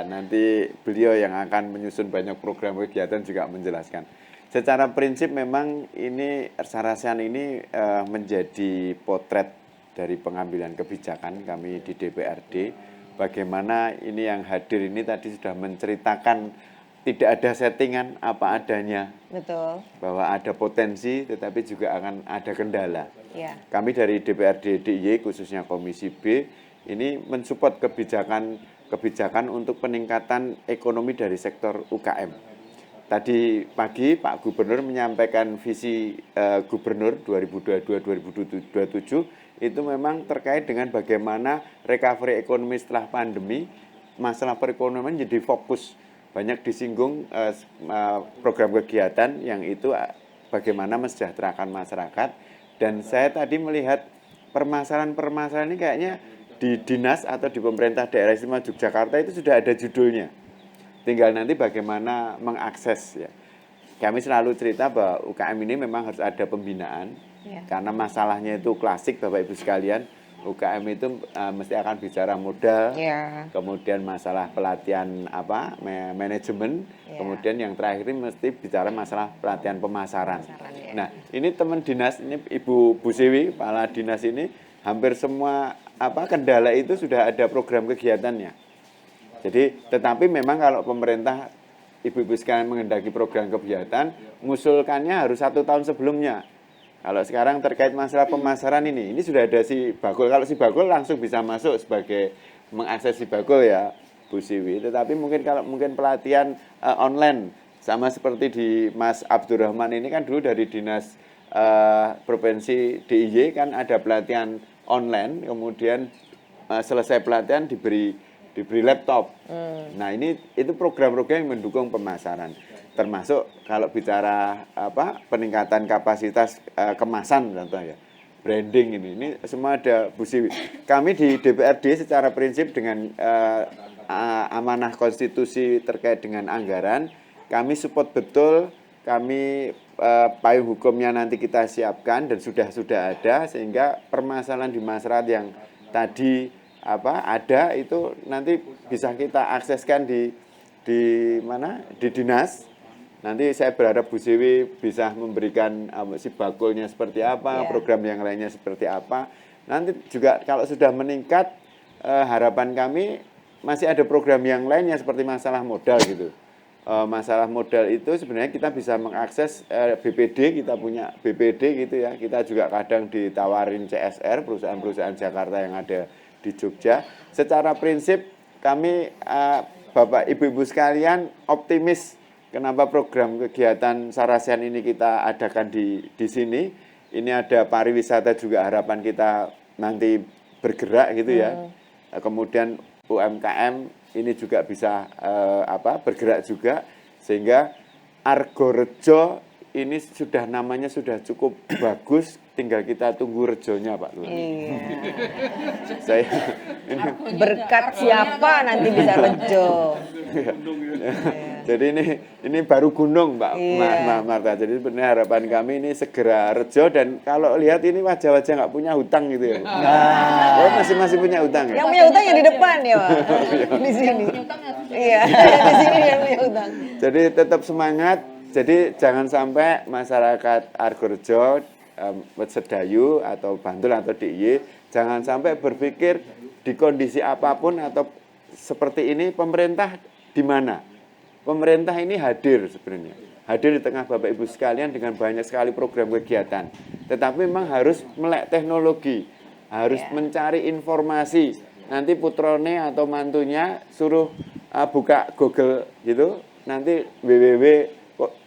nanti beliau yang akan menyusun banyak program kegiatan juga menjelaskan. Secara prinsip memang ini Sarasehan ini menjadi potret dari pengambilan kebijakan kami di DPRD. Bagaimana ini yang hadir ini tadi sudah menceritakan tidak ada settingan apa adanya. Betul. Bahwa ada potensi tetapi juga akan ada kendala. Ya. Kami dari DPRD DIY khususnya Komisi B ini mensupport kebijakan untuk peningkatan ekonomi dari sektor UKM. Tadi pagi Pak Gubernur menyampaikan visi Gubernur 2022-2027 itu memang terkait dengan bagaimana recovery ekonomi setelah pandemi, masalah perekonomian jadi fokus. Banyak disinggung program kegiatan yang itu bagaimana mesejahterakan masyarakat. Dan saya tadi melihat permasalahan-permasalahan ini kayaknya di dinas atau di pemerintah daerah istimewa Yogyakarta itu sudah ada judulnya. Tinggal nanti bagaimana mengakses ya. kami selalu cerita bahwa UKM ini memang harus ada pembinaan. Karena masalahnya itu klasik Bapak Ibu sekalian, UKM itu mesti akan bicara modal, kemudian masalah pelatihan manajemen, kemudian yang terakhir ini mesti bicara masalah pelatihan pemasaran. Nah, ini teman dinas, ini Ibu Bu Siwi, kepala dinas ini, hampir semua kendala itu sudah ada program kegiatannya. Jadi, tetapi memang kalau pemerintah, ibu-ibu sekalian menghendaki program kegiatan, mengusulkannya harus 1 tahun sebelumnya. Kalau sekarang terkait masalah pemasaran ini sudah ada si Bakul. Kalau si Bakul langsung bisa masuk sebagai mengakses si Bakul ya, Bu Siwi. Tetapi kalau pelatihan online, sama seperti di Mas Abdurrahman ini kan dulu dari Dinas Provinsi DIY kan ada pelatihan online, kemudian selesai pelatihan diberi laptop. Nah, itu program-program yang mendukung pemasaran. Termasuk kalau bicara peningkatan kapasitas kemasan contohnya, branding ini semua ada Bu Siwi. Kami di DPRD secara prinsip dengan amanah konstitusi terkait dengan anggaran, kami support betul, kami payung hukumnya nanti kita siapkan dan sudah ada, sehingga permasalahan di masyarakat yang tadi ada itu nanti bisa kita akseskan di dinas. Nanti saya berharap Bu Siwi bisa memberikan si bakulnya seperti apa, program yang lainnya seperti apa. Nanti juga kalau sudah meningkat, harapan kami masih ada program yang lainnya seperti masalah modal gitu. Masalah modal itu sebenarnya kita bisa mengakses BPD, kita punya BPD gitu ya. Kita juga kadang ditawarin CSR, perusahaan-perusahaan Jakarta yang ada di Jogja. Secara prinsip kami Bapak Ibu-ibu sekalian optimis kenapa program kegiatan Sarasehan ini kita adakan di sini. Ini ada pariwisata juga, harapan kita nanti bergerak gitu ya. Kemudian UMKM ini juga bisa bergerak juga, sehingga Argorejo ini sudah namanya sudah cukup bagus, tinggal kita tunggu rejonya Pak Lurah. Saya berkat siapa nanti bisa rejo. Jadi ini baru gunung Mbak Marta. Jadi sebenarnya harapan kami ini segera rejo, dan kalau lihat ini wajah-wajah nggak punya hutang gitu ya. Oh, masih punya hutang ya? Yang punya hutang yang di depan ya Pak. Di sini. Iya, di sini yang punya hutang. Jadi tetap semangat. Jadi jangan sampai masyarakat Argorejo, Sedayu atau Bantul atau DIY jangan sampai berpikir di kondisi apapun atau seperti ini pemerintah di mana. Pemerintah ini hadir sebenarnya. Hadir di tengah Bapak Ibu sekalian dengan banyak sekali program kegiatan. Tetapi memang harus melek teknologi, harus mencari informasi. Nanti putrone atau mantunya suruh buka Google gitu, nanti www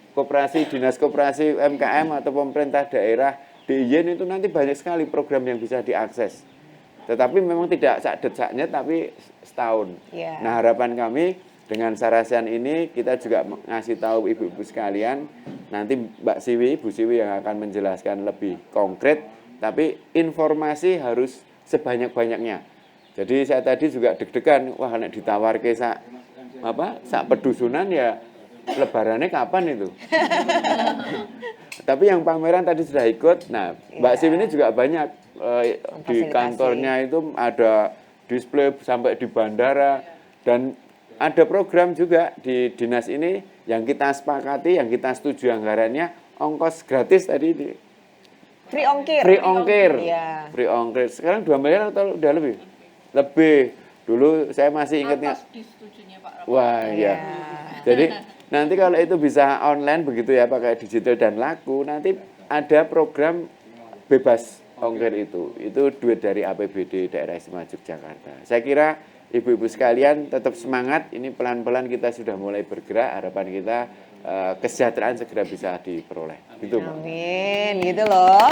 koperasi, dinas koperasi UMKM atau pemerintah daerah DIY itu nanti banyak sekali program yang bisa diakses. Tetapi memang tidak sak-deknya tapi setahun. Nah, harapan kami dengan Sarasehan ini kita juga ngasih tahu ibu-ibu sekalian, nanti Mbak Siwi, Bu Siwi yang akan menjelaskan lebih konkret, tapi informasi harus sebanyak-banyaknya. Jadi saya tadi juga deg-degan, wah nek ditawar ke sak pedusunan ya lebarannya kapan itu? Tapi yang pameran tadi sudah ikut. Nah, Mbak Siwi ini juga banyak di kantornya itu ada display sampai di bandara, dan ada program juga di dinas ini yang kita sepakati, yang kita setuju anggarannya ongkos gratis tadi di free ongkir. Free ongkir. Sekarang 2 miliar atau udah lebih? Lebih. Dulu saya masih ingatnya. Wah, iya. Jadi nanti kalau itu bisa online begitu ya, pakai digital dan laku, nanti ada program bebas ongkir itu. Itu duit dari APBD Daerah Istimewa Yogyakarta. Saya kira ibu-ibu sekalian tetap semangat, ini pelan-pelan kita sudah mulai bergerak, harapan kita kesejahteraan segera bisa diperoleh. Gitu, Mbak. Amin, gitu loh.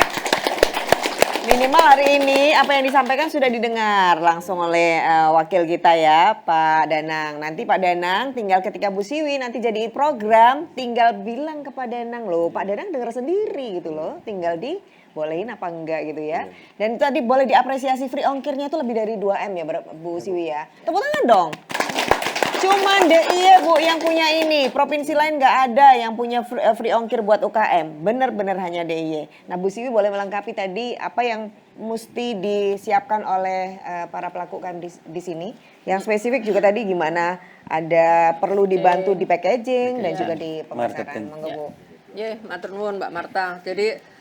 Minimal hari ini apa yang disampaikan sudah didengar langsung oleh wakil kita ya, Pak Danang. Nanti Pak Danang tinggal ketika Bu Siwi nanti jadi program, tinggal bilang ke Pak Danang loh, Pak Danang dengar sendiri gitu loh, tinggal bolehin apa enggak gitu ya. Dan tadi boleh diapresiasi free ongkirnya itu lebih dari 2M ya Bu Siwi ya. Tepuk tangan dong. Cuman DIY Bu yang punya ini, provinsi lain nggak ada yang punya free ongkir buat UKM. Bener-bener hanya DIY. Nah Bu Siwi boleh melengkapi tadi apa yang mesti disiapkan oleh para pelaku UKM di sini. Yang spesifik juga tadi gimana ada perlu dibantu di packaging dan juga di pemasaran. Monggo Bu. Ya, matur nuwun Mbak Marta. Jadi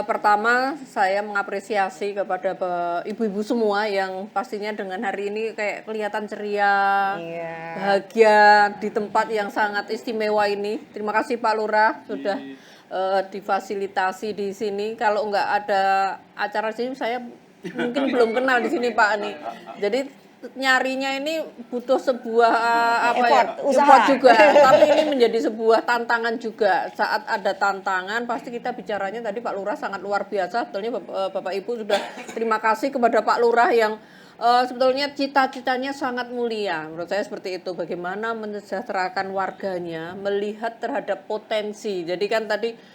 pertama saya mengapresiasi kepada ibu-ibu semua yang pastinya dengan hari ini kayak kelihatan ceria, bahagia di tempat yang sangat istimewa ini. Terima kasih Pak Lurah sudah difasilitasi di sini. Kalau nggak ada acara sini saya mungkin belum kenal di sini Pak nih. Jadi nyarinya ini butuh sebuah effort juga, tapi ini menjadi sebuah tantangan juga. Saat ada tantangan pasti kita bicaranya tadi Pak Lurah sangat luar biasa. Sebetulnya Bapak Ibu sudah terima kasih kepada Pak Lurah yang sebetulnya cita-citanya sangat mulia. Menurut saya seperti itu, bagaimana mensejahterakan warganya, melihat terhadap potensi. Jadi kan tadi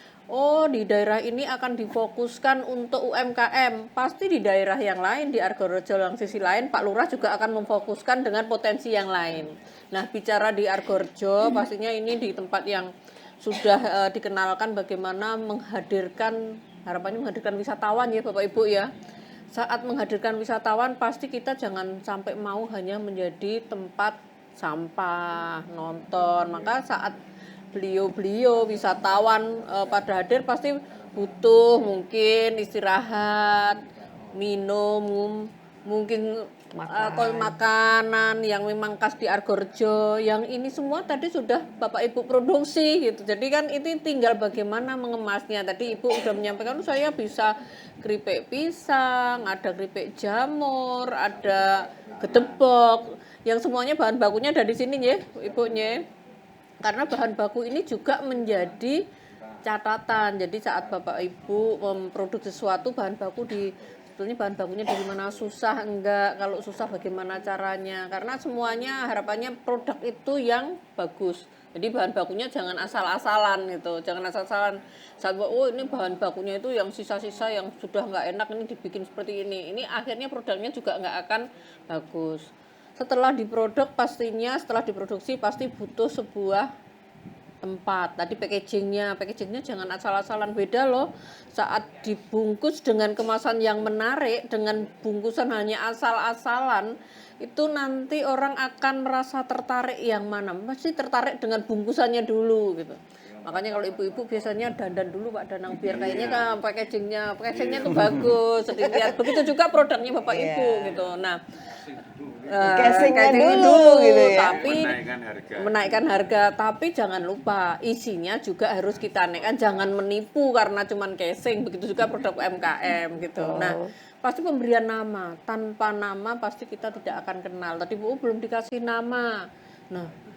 di daerah ini akan difokuskan untuk UMKM. Pasti di daerah yang lain, di Argorejo yang sisi lain, Pak Lurah juga akan memfokuskan dengan potensi yang lain. Nah, bicara di Argorejo, pastinya ini di tempat yang sudah dikenalkan bagaimana harapannya menghadirkan wisatawan ya Bapak Ibu ya. Saat menghadirkan wisatawan, pasti kita jangan sampai mau hanya menjadi tempat sampah, nonton. Maka saat beliau wisatawan pada hadir pasti butuh mungkin istirahat, minum, mungkin makanan yang memang khas di Argorejo. Yang ini semua tadi sudah Bapak Ibu produksi gitu. Jadi kan itu tinggal bagaimana mengemasnya. Tadi Ibu sudah menyampaikan saya bisa keripik pisang, ada keripik jamur, ada gedebok. Yang semuanya bahan bakunya dari sini ya, Ibunya. Karena bahan baku ini juga menjadi catatan. Jadi saat Bapak Ibu memproduksi sesuatu bahan baku sebetulnya bahan bakunya dari mana, susah enggak, kalau susah bagaimana caranya. Karena semuanya harapannya produk itu yang bagus. Jadi bahan bakunya jangan asal-asalan gitu. Jangan asal-asalan. Saat ini bahan bakunya itu yang sisa-sisa yang sudah enggak enak ini dibikin seperti ini. Ini akhirnya produknya juga enggak akan bagus. Setelah diproduksi pasti butuh sebuah tempat. Tadi packagingnya jangan asal-asalan, beda loh. Saat dibungkus dengan kemasan yang menarik, dengan bungkusan hanya asal-asalan, itu nanti orang akan merasa tertarik yang mana. Pasti tertarik dengan bungkusannya dulu gitu. Makanya kalau ibu-ibu biasanya dandan dulu Pak Danang biar kayaknya kan packagingnya itu bagus, sedikit. Begitu juga produknya Bapak Ibu gitu. Nah, casingnya dulu gitu ya. Tapi menaikkan harga, tapi jangan lupa isinya juga harus kita naikkan, jangan menipu karena cuman casing. Begitu juga produk UMKM gitu. Nah, pasti pemberian nama, tanpa nama pasti kita tidak akan kenal. Tadi Bu belum dikasih nama. Nah,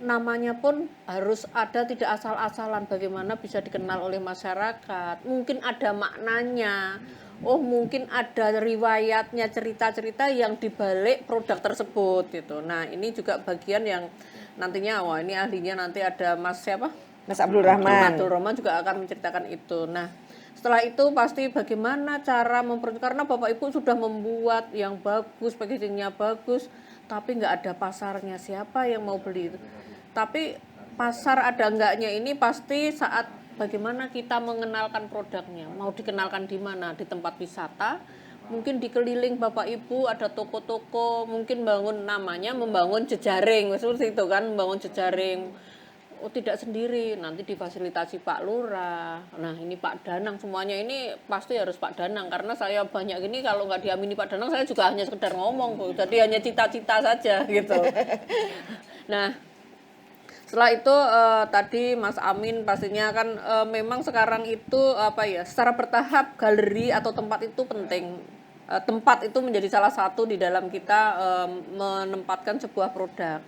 namanya pun harus ada, tidak asal-asalan, bagaimana bisa dikenal oleh masyarakat. Mungkin ada maknanya. Mungkin ada riwayatnya, cerita-cerita yang dibalik produk tersebut gitu. Nah, ini juga bagian yang nantinya ini ahlinya nanti ada Mas siapa? Mas Abdul Rahman. Abdul Rahman juga akan menceritakan itu. Nah, setelah itu pasti bagaimana cara memproduksi, karena Bapak Ibu sudah membuat yang bagus, packagingnya bagus, tapi nggak ada pasarnya, siapa yang mau beli itu. Tapi pasar ada enggaknya ini pasti saat bagaimana kita mengenalkan produknya. Mau dikenalkan di mana? Di tempat wisata, mungkin di keliling Bapak Ibu ada toko-toko, mungkin membangun jejaring, seperti itu kan, membangun jejaring. Tidak sendiri, nanti difasilitasi Pak Lurah. Nah, ini Pak Danang, semuanya ini pasti harus Pak Danang, karena saya banyak gini kalau nggak diamini Pak Danang saya juga hanya sekedar ngomong, jadi hanya cita-cita saja gitu. Nah, setelah itu tadi Mas Amin pastinya kan memang sekarang itu secara bertahap galeri atau tempat itu penting. Tempat itu menjadi salah satu di dalam kita menempatkan sebuah produk.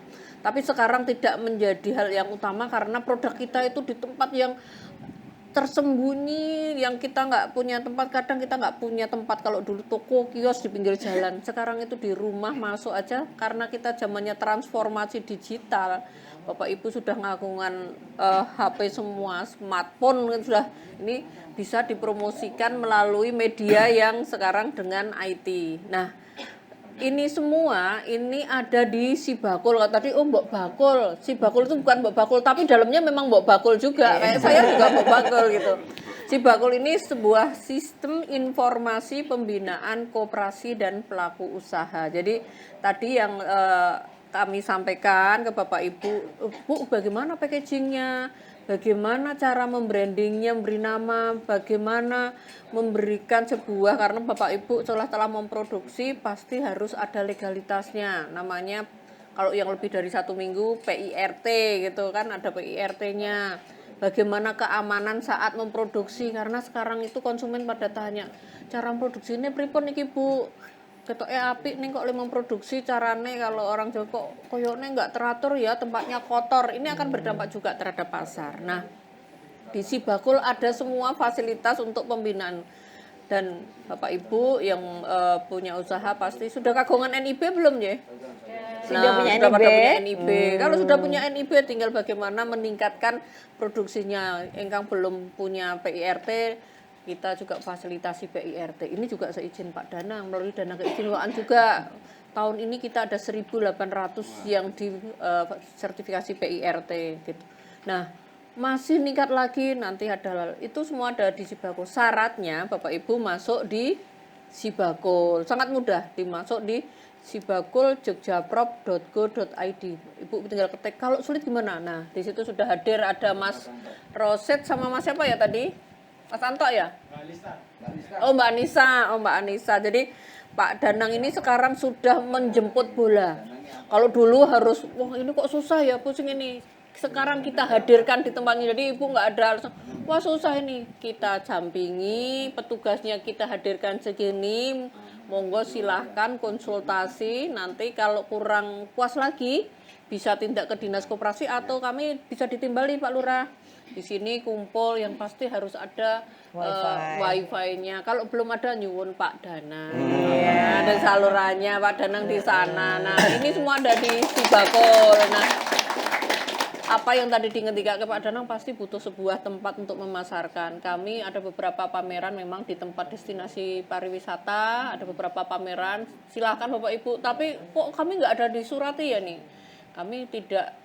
Tapi sekarang tidak menjadi hal yang utama karena produk kita itu di tempat yang tersembunyi, yang kita nggak punya tempat. Kadang kita nggak punya tempat. Kalau dulu toko kios di pinggir jalan, sekarang itu di rumah masuk aja karena kita zamannya transformasi digital. Bapak Ibu sudah ngagungan HP semua, smartphone sudah ini bisa dipromosikan melalui media yang sekarang dengan IT. Nah, ini semua ini ada di si bakul. Tadi mbok bakul. Si bakul itu bukan mbok bakul tapi dalamnya memang mbok bakul juga. Kayak saya juga mbok bakul gitu. Si bakul ini sebuah sistem informasi pembinaan koperasi dan pelaku usaha. Jadi tadi yang kami sampaikan ke Bapak Ibu, Bu, bagaimana packagingnya, bagaimana cara membrandingnya, memberi nama, bagaimana memberikan sebuah, karena Bapak Ibu telah memproduksi pasti harus ada legalitasnya, namanya kalau yang lebih dari 1 minggu PIRT gitu kan, ada PIRT-nya. Bagaimana keamanan saat memproduksi, karena sekarang itu konsumen pada tanya, cara memproduksi ini pripun iki Bu? Ketoke apik ning kok le memproduksi carane kalau orang Jawa kok koyone enggak teratur ya, tempatnya kotor. Ini akan berdampak juga terhadap pasar. Nah, di Sibakul ada semua fasilitas untuk pembinaan. Dan Bapak Ibu yang punya usaha pasti sudah kagungan NIB belum ya? Sudah punya sudah NIB. pada punya NIB. Kalau sudah punya NIB tinggal bagaimana meningkatkan produksinya. Engkang belum punya PIRT, kita juga fasilitasi PIRT. Ini juga seizin Pak Danang, melalui dana keistimewaan juga. Tahun ini kita ada 1.800 yang di sertifikasi PIRT gitu. Nah, masih meningkat lagi, nanti ada itu semua ada di Sibakul. Syaratnya Bapak Ibu masuk di Sibakul. Sangat mudah dimasuk di sibakuljogjaprop.go.id. Ibu tinggal ketik. Kalau sulit gimana? Nah, di situ sudah hadir ada Mas Roset sama Mas siapa ya tadi? Mas Anto ya? Mbak Anissa. Jadi Pak Danang ini sekarang sudah menjemput bola. Kalau dulu harus, wah ini kok susah ya, pusing ini. Sekarang kita hadirkan di tempatnya. Jadi Ibu nggak ada alasan, wah susah ini. Kita dampingi, petugasnya kita hadirkan segini. Monggo silahkan konsultasi. Nanti kalau kurang puas lagi, bisa tindak ke Dinas Koperasi atau kami bisa ditimbali Pak Lurah. Di sini kumpul, yang pasti harus ada wifi-nya. Kalau belum ada nyuwun Pak Danang. Ada salurannya Pak Danang di sana. Nah, ini semua ada di Sibakul. Nah, apa yang tadi diingetika ke Pak Danang pasti butuh sebuah tempat untuk memasarkan. Kami ada beberapa pameran memang di tempat destinasi pariwisata, ada beberapa pameran. Silahkan Bapak Ibu, tapi kok kami nggak ada di Surati ya nih? Kami tidak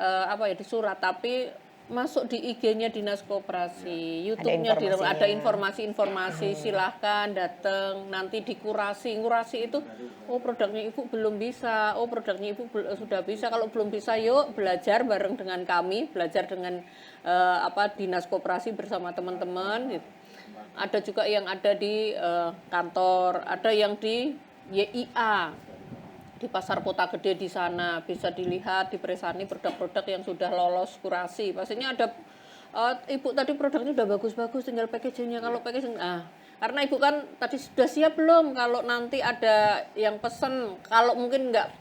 di Surat, tapi masuk di IG-nya Dinas Koperasi, YouTube-nya ada informasi-informasi, silahkan datang, nanti dikurasi. Ngurasi itu, oh produknya Ibu belum bisa, oh produknya Ibu sudah bisa. Kalau belum bisa, yuk belajar bareng dengan kami, belajar dengan Dinas Koperasi bersama teman-teman. Gitu. Ada juga yang ada di kantor, ada yang di YIA. Di Pasar Kota Gede di sana bisa dilihat, diperesani produk-produk yang sudah lolos kurasi. Pastinya ada Ibu tadi produknya udah bagus-bagus, tinggal packagingnya. Kalau packaging, karena Ibu kan tadi sudah siap belum? Kalau nanti ada yang pesen, kalau mungkin enggak,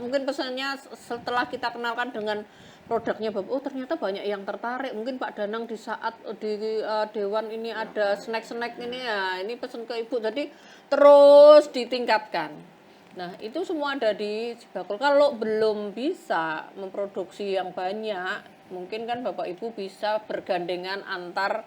mungkin pesannya setelah kita kenalkan dengan produknya, oh ternyata banyak yang tertarik. Mungkin Pak Danang di saat di Dewan ini ada snack-snack ini ya, ini pesen ke Ibu. Jadi terus ditingkatkan. Nah, itu semua ada di Sibakul. Kalau belum bisa memproduksi yang banyak, mungkin kan Bapak Ibu bisa bergandengan antar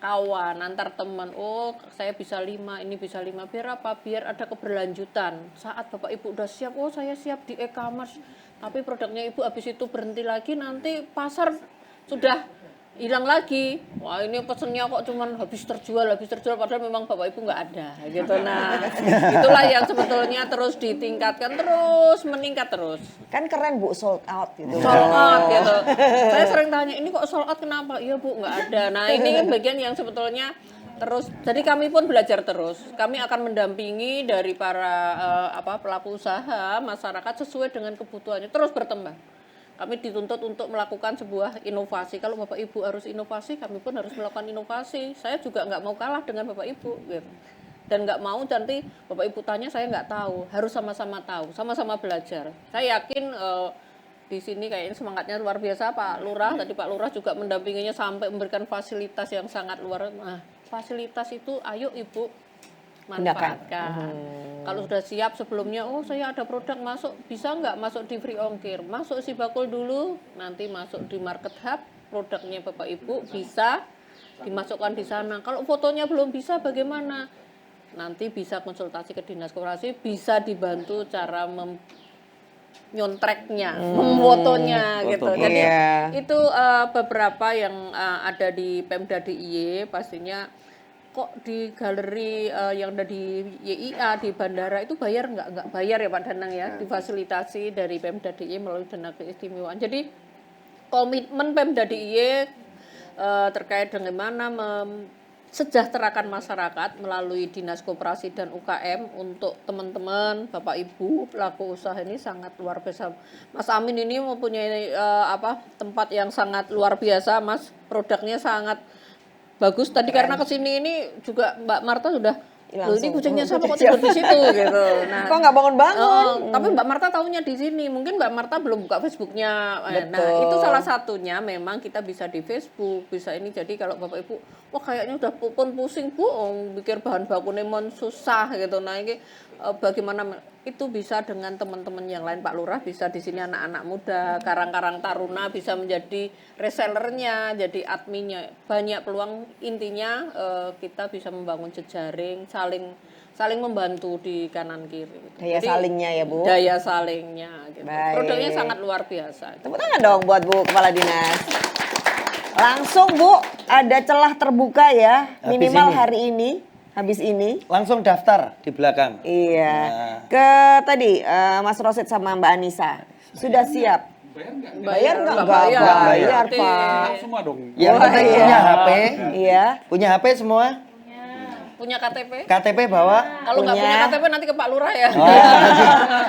kawan, antar teman. Oh, saya bisa 5, ini bisa 5. Biar apa? Biar ada keberlanjutan. Saat Bapak Ibu udah siap, oh saya siap di e-commerce. Tapi produknya Ibu habis itu berhenti lagi, nanti pasar sudah hilang lagi. Wah, ini pesennya kok cuman habis terjual, padahal memang Bapak Ibu nggak ada gitu. Nah, itulah yang sebetulnya terus ditingkatkan, terus meningkat terus. Kan keren Bu, sold out gitu. Sold out gitu. Saya sering tanya, ini kok sold out kenapa? Iya Bu, nggak ada. Nah, ini bagian yang sebetulnya terus, jadi kami pun belajar terus. Kami akan mendampingi dari para pelaku usaha, masyarakat sesuai dengan kebutuhannya, terus berkembang. Kami dituntut untuk melakukan sebuah inovasi. Kalau Bapak Ibu harus inovasi, kami pun harus melakukan inovasi. Saya juga nggak mau kalah dengan Bapak Ibu. Gitu. Dan nggak mau nanti Bapak Ibu tanya, saya nggak tahu. Harus sama-sama tahu, sama-sama belajar. Saya yakin di sini kayaknya semangatnya luar biasa Pak Lurah. Tadi Pak Lurah juga mendampinginya sampai memberikan fasilitas yang sangat luar. Nah, fasilitas itu ayo Ibu manfaatkan. Kalau sudah siap sebelumnya, oh saya ada produk masuk, bisa nggak masuk di free ongkir? Masuk Sibakul dulu, nanti masuk di Market Hub, produknya Bapak Ibu bisa dimasukkan di sana. Kalau fotonya belum bisa bagaimana? nanti bisa konsultasi ke dinas koperasi, bisa dibantu cara nyontreknya, memfotonya gitu. Jadi itu beberapa yang ada di Pemda DIY pastinya kok di galeri yang ada di YIA di bandara itu bayar nggak bayar ya Pak Danang ya, difasilitasi dari Pemda DIY melalui dana keistimewaan. Jadi komitmen Pemda DIY terkait dengan mana sejahterakan masyarakat melalui Dinas Koperasi dan UKM untuk teman-teman, Bapak Ibu pelaku usaha ini sangat luar biasa. Mas Amin ini mempunyai tempat yang sangat luar biasa, Mas. Produknya sangat bagus. Tadi karena kesini ini juga Mbak Marta sudah loh, ini kucingnya siapa kok tidur di situ gitu. Nah, kok nggak bangun-bangun? Tapi Mbak Marta tahunya di sini. Mungkin Mbak Marta belum buka Facebooknya. Nah, itu salah satunya. Memang kita bisa di Facebook, bisa ini. Jadi kalau Bapak Ibu, wah kayaknya udah pun pusing Bu, pikir bahan baku nemon susah gitu. Nah ini bagaimana itu bisa dengan teman-teman yang lain, Pak Lurah bisa di sini anak-anak muda, Karang-Karang Taruna bisa menjadi resellernya, jadi adminnya. Banyak peluang, intinya kita bisa membangun jejaring, saling membantu di kanan kiri. Daya salingnya ya Bu. Daya salingnya. Gitu. Produknya sangat luar biasa. Tepuk tangan dong buat Bu Kepala Dinas. Langsung Bu, ada celah terbuka ya, minimal hari ini. Habis ini langsung daftar di belakang. Iya. Ke tadi Mas Rosid sama Mbak Anissa sudah siap. Bayar nggak? Bayar Pak. Semua dong. Yang penting punya HP. Iya. Punya HP semua? Punya KTP? KTP bawa? Kalau nggak punya KTP nanti ke Pak Lurah ya.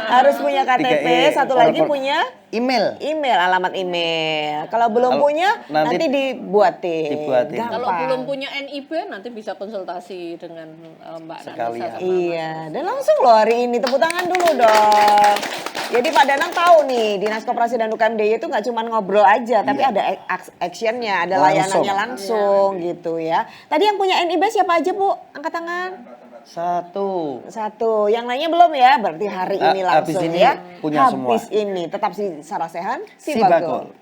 Harus punya KTP. Satu lagi punya email. Alamat email. Kalau belum punya nanti dibuatin. Kalau belum punya NIB nanti bisa konsultasi dengan Mbak Anissa. Iya. Dan langsung loh hari ini tepuk tangan dulu dong. Jadi Pak Danang tahu nih Dinas Koperasi dan UKM DIY itu nggak cuma ngobrol aja, tapi ada actionnya, ada layanannya langsung gitu ya. Tadi yang punya NIB siapa aja Bu? Angkat tangan. Satu. Yang lainnya belum ya? Berarti hari ini langsung habis ini ya. punya semua. Habis ini tetap si Sarasehan, si Bagol.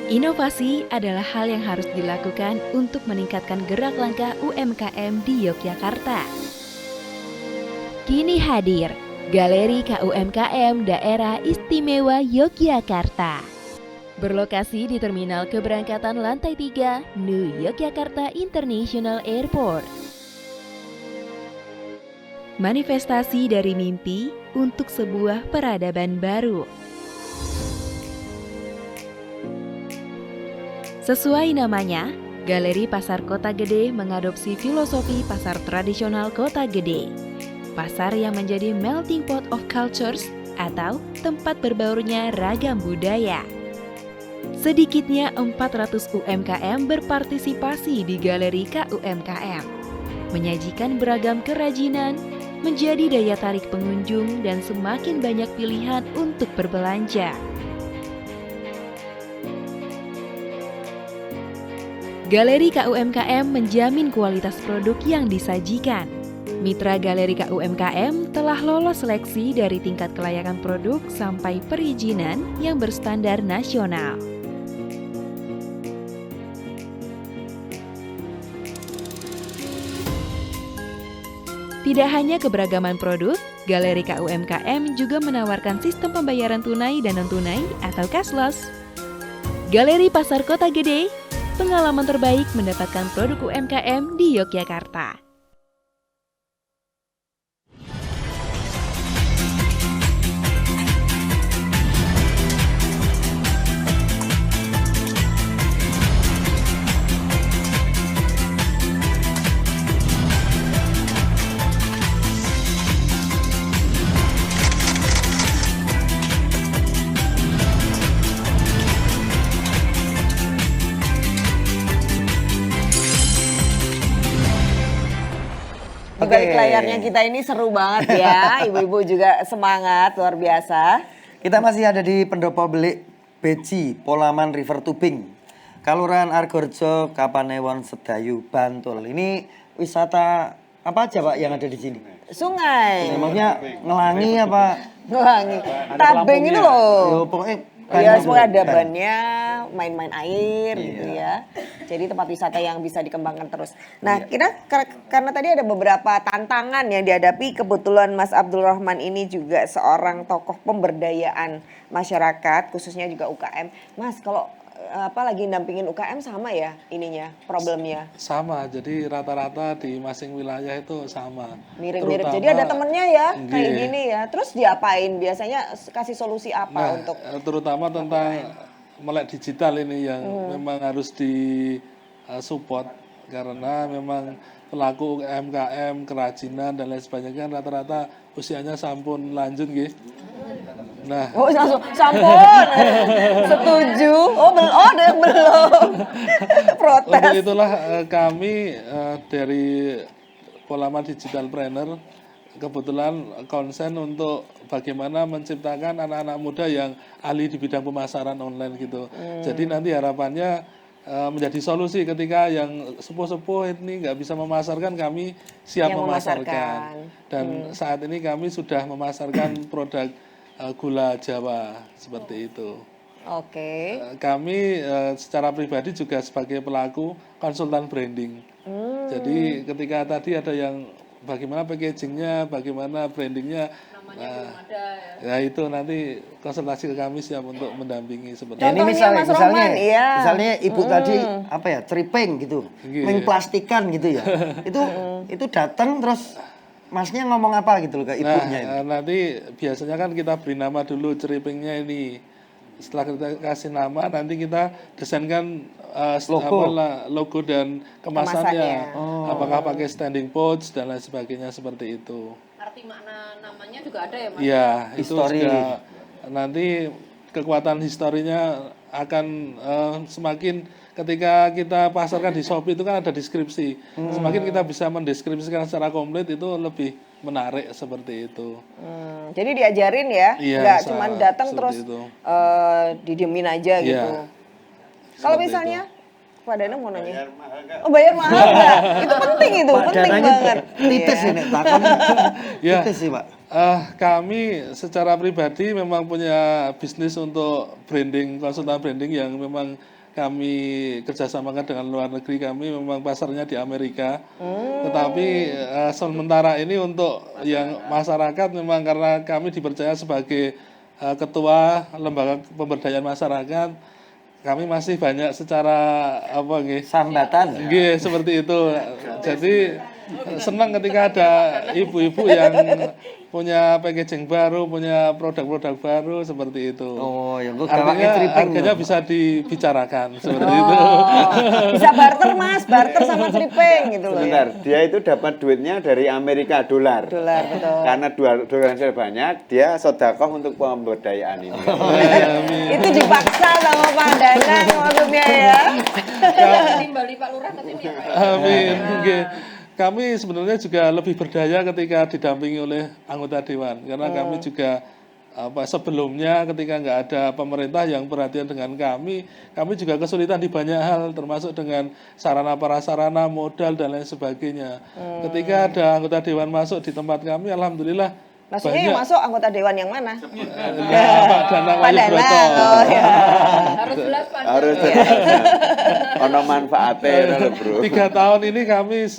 Inovasi adalah hal yang harus dilakukan untuk meningkatkan gerak langkah UMKM di Yogyakarta. Kini hadir Galeri KUMKM Daerah Istimewa Yogyakarta. Berlokasi di Terminal Keberangkatan Lantai 3, New Yogyakarta International Airport. Manifestasi dari mimpi untuk sebuah peradaban baru. Sesuai namanya, Galeri Pasar Kota Gede mengadopsi filosofi pasar tradisional Kota Gede. Pasar yang menjadi melting pot of cultures atau tempat berbaurnya ragam budaya. Sedikitnya 400 UMKM berpartisipasi di Galeri KUMKM. Menyajikan beragam kerajinan, menjadi daya tarik pengunjung dan semakin banyak pilihan untuk berbelanja. Galeri KUMKM menjamin kualitas produk yang disajikan. Mitra Galeri KUMKM telah lolos seleksi dari tingkat kelayakan produk sampai perizinan yang berstandar nasional. Tidak hanya keberagaman produk, Galeri KUMKM juga menawarkan sistem pembayaran tunai dan non-tunai atau cashless. Galeri Pasar Kota Gede, pengalaman terbaik mendapatkan produk UMKM di Yogyakarta. Di balik layarnya kita ini seru banget ya. Ibu-ibu juga semangat, luar biasa. Kita masih ada di Pendopo Belik Beji, Polaman River Tubing, Kalurahan Argorjo, Kapanewon, Sedayu, Bantul. Ini wisata apa aja Pak yang ada di sini? Sungai. Maksudnya ngelangi apa? Ngelangi. Tabeng itu loh. Pokoknya Iya, semua ada bannya, main-main air gitu ya. Jadi tempat wisata yang bisa dikembangkan terus. Nah, kita karena tadi ada beberapa tantangan yang dihadapi, kebetulan Mas Abdul Rahman ini juga seorang tokoh pemberdayaan masyarakat, khususnya juga UKM. Mas, kalau lagi dampingin UKM sama ya ininya, problemnya? Sama, jadi rata-rata di masing wilayah itu sama. Mirip-mirip, jadi ada temennya ya, kayak gini ya. Terus diapain? Biasanya kasih solusi apa untuk? Terutama tentang melek digital ini yang memang harus di support. Karena memang pelaku UMKM, kerajinan dan lain sebagainya rata-rata usianya sampun lanjut gitu. Nah, langsung sampun. Setuju. Ada yang belum. Protes. Untuk itulah kami dari Polaman Digital Planner kebetulan konsen untuk bagaimana menciptakan anak-anak muda yang ahli di bidang pemasaran online gitu. Jadi nanti harapannya menjadi solusi ketika yang sepuh-sepuh ini nggak bisa memasarkan, kami siap memasarkan. Dan saat ini kami sudah memasarkan produk gula Jawa seperti itu. Oke. Kami secara pribadi juga sebagai pelaku konsultan branding. Jadi ketika tadi ada yang bagaimana packagingnya, bagaimana brandingnya, ya itu nanti konsultasi ke kami siap untuk mendampingi seperti ini misalnya ibu tadi apa ya, tripping gitu, mengplastikan gitu ya. Itu datang terus Masnya ngomong apa gitu loh ke ibunya? Nanti biasanya kan kita beri nama dulu trippingnya ini. Setelah kita kasih nama, nanti kita desainkan logo dan kemasannya. Apakah pakai standing pouch dan lain sebagainya seperti itu. Arti makna namanya juga ada ya Mas? Iya, itu juga nanti kekuatan historinya akan semakin ketika kita pasarkan di Shopee itu kan ada deskripsi. Semakin kita bisa mendeskripsikan secara komplit itu lebih menarik seperti itu. Jadi diajarin ya, nggak cuma datang terus didiemin aja gitu. Kalau misalnya Pak Danang mau nanya, bayar mahal nggak? Itu penting penting banget. Titis ini, takon. Titis sih Pak. Kami secara pribadi memang punya bisnis untuk branding, konsultan branding yang memang kami kerjasamakan dengan luar negeri. Kami memang pasarnya di Amerika, tetapi sementara ini untuk yang masyarakat memang karena kami dipercaya sebagai ketua lembaga pemberdayaan masyarakat, kami masih banyak secara sambatan, seperti itu. Jadi senang ketika ada ibu-ibu yang punya packaging baru, punya produk-produk baru seperti itu. Artinya harganya bisa dibicarakan seperti itu. Bisa barter Mas, barter sama tripping gitu loh. Sebentar, dia itu dapat duitnya dari Amerika dolar. Dolar, betul. Karena dolarnya banyak, dia sedekah untuk pemberdayaan ini. Itu dipaksa sama Pak Danang maksudnya ya. Timbali Pak Lurah nanti ya. Amin. Kami sebenarnya juga lebih berdaya ketika didampingi oleh anggota dewan, karena kami juga sebelumnya ketika nggak ada pemerintah yang perhatian dengan kami juga kesulitan di banyak hal, termasuk dengan sarana prasarana, modal dan lain sebagainya. Ketika ada anggota dewan masuk di tempat kami, alhamdulillah. Maksudnya yang masuk anggota dewan yang mana? Pak Danang Wayu Broto. Harus jelas Pak. Harus ono manfaatnya bro. 3 tahun ini kami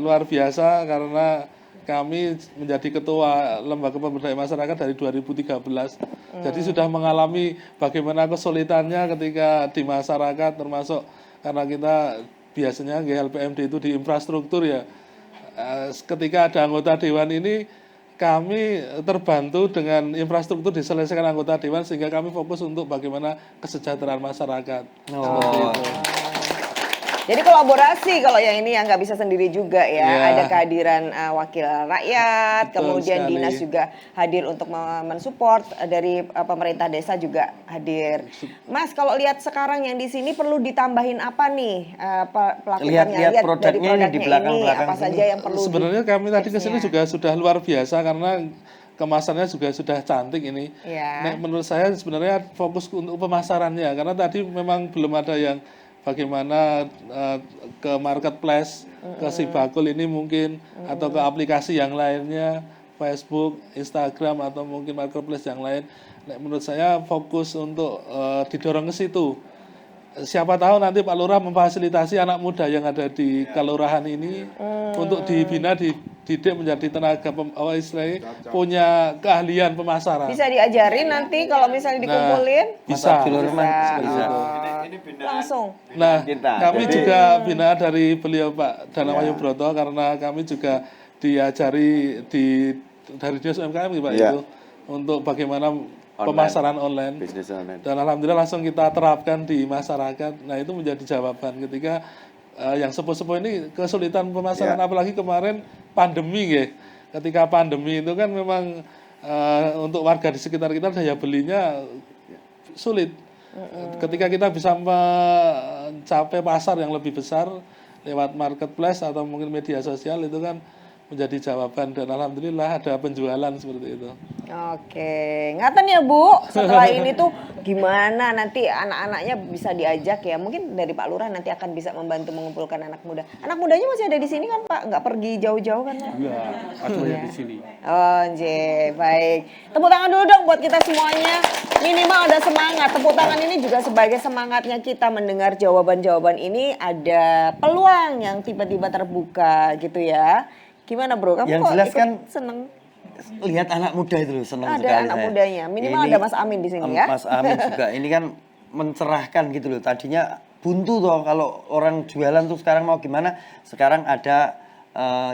luar biasa karena kami menjadi ketua lembaga pemberdayaan masyarakat dari 2013. Jadi sudah mengalami bagaimana kesulitannya ketika di masyarakat, termasuk karena kita biasanya GLPMD itu di infrastruktur ya. Ketika ada anggota dewan ini, kami terbantu dengan infrastruktur diselesaikan anggota dewan sehingga kami fokus untuk bagaimana kesejahteraan masyarakat. Seperti itu. Jadi kolaborasi kalau yang ini yang nggak bisa sendiri juga ya. Iya. Ada kehadiran wakil rakyat, Betul kemudian sekali. dinas juga hadir untuk mensupport, dari pemerintah desa juga hadir. Mas, kalau lihat sekarang yang di sini perlu ditambahin apa nih pelakukannya? Lihat dari produknya ini di belakang-belakang apa sini. saja yang perlu Sebenarnya kami tadi ke sini tipsnya? juga sudah luar biasa karena kemasannya juga sudah cantik ini. Iya. Nah, menurut saya sebenarnya fokus untuk pemasarannya karena tadi memang belum ada yang bagaimana ke marketplace, ke Sibakul ini mungkin atau ke aplikasi yang lainnya, Facebook, Instagram atau mungkin marketplace yang lain. Nah, menurut saya fokus untuk didorong ke situ. Siapa tahu nanti Pak Lurah memfasilitasi anak muda yang ada di kelurahan ini untuk dibina, dididik menjadi tenaga istilahnya punya keahlian pemasaran. Bisa diajarin nanti kalau misalnya dikumpulin? Bisa. Langsung. Nah, Kita. kami Jadi- juga bina dari beliau Pak Danang Broto karena kami juga diajari dari Dinas UMKM Pak Iya. itu untuk bagaimana pemasaran online. Bisnis online. Dan alhamdulillah langsung kita terapkan di masyarakat. Nah, itu menjadi jawaban ketika yang sepuh-sepuh ini kesulitan pemasaran apalagi kemarin pandemi ya. Ketika pandemi itu kan memang untuk warga di sekitar kita daya belinya sulit. Ketika kita bisa mencapai pasar yang lebih besar lewat marketplace atau mungkin media sosial itu kan menjadi jawaban dan alhamdulillah ada penjualan seperti itu. Oke, ngaten ya Bu, setelah ini tuh gimana nanti anak-anaknya bisa diajak ya, mungkin dari Pak Lurah nanti akan bisa membantu mengumpulkan anak muda. Anak mudanya masih ada di sini kan Pak, nggak pergi jauh-jauh kan Pak? Iya, ada di sini. Oh, baik. Tepuk tangan dulu dong buat kita semuanya. Minimal ada semangat. Tepuk tangan ini juga sebagai semangatnya kita mendengar jawaban-jawaban ini, ada peluang yang tiba-tiba terbuka gitu ya. Gimana Bro? Kamu Yang kok jelas ikut kan seneng? Lihat anak muda itu loh, senang Ada sekali anak saya. mudanya. Minimal ada Mas Amin di sini ya. Mas Amin juga ini kan mencerahkan gitu loh. Tadinya buntu toh kalau orang jualan tuh sekarang mau gimana? Sekarang ada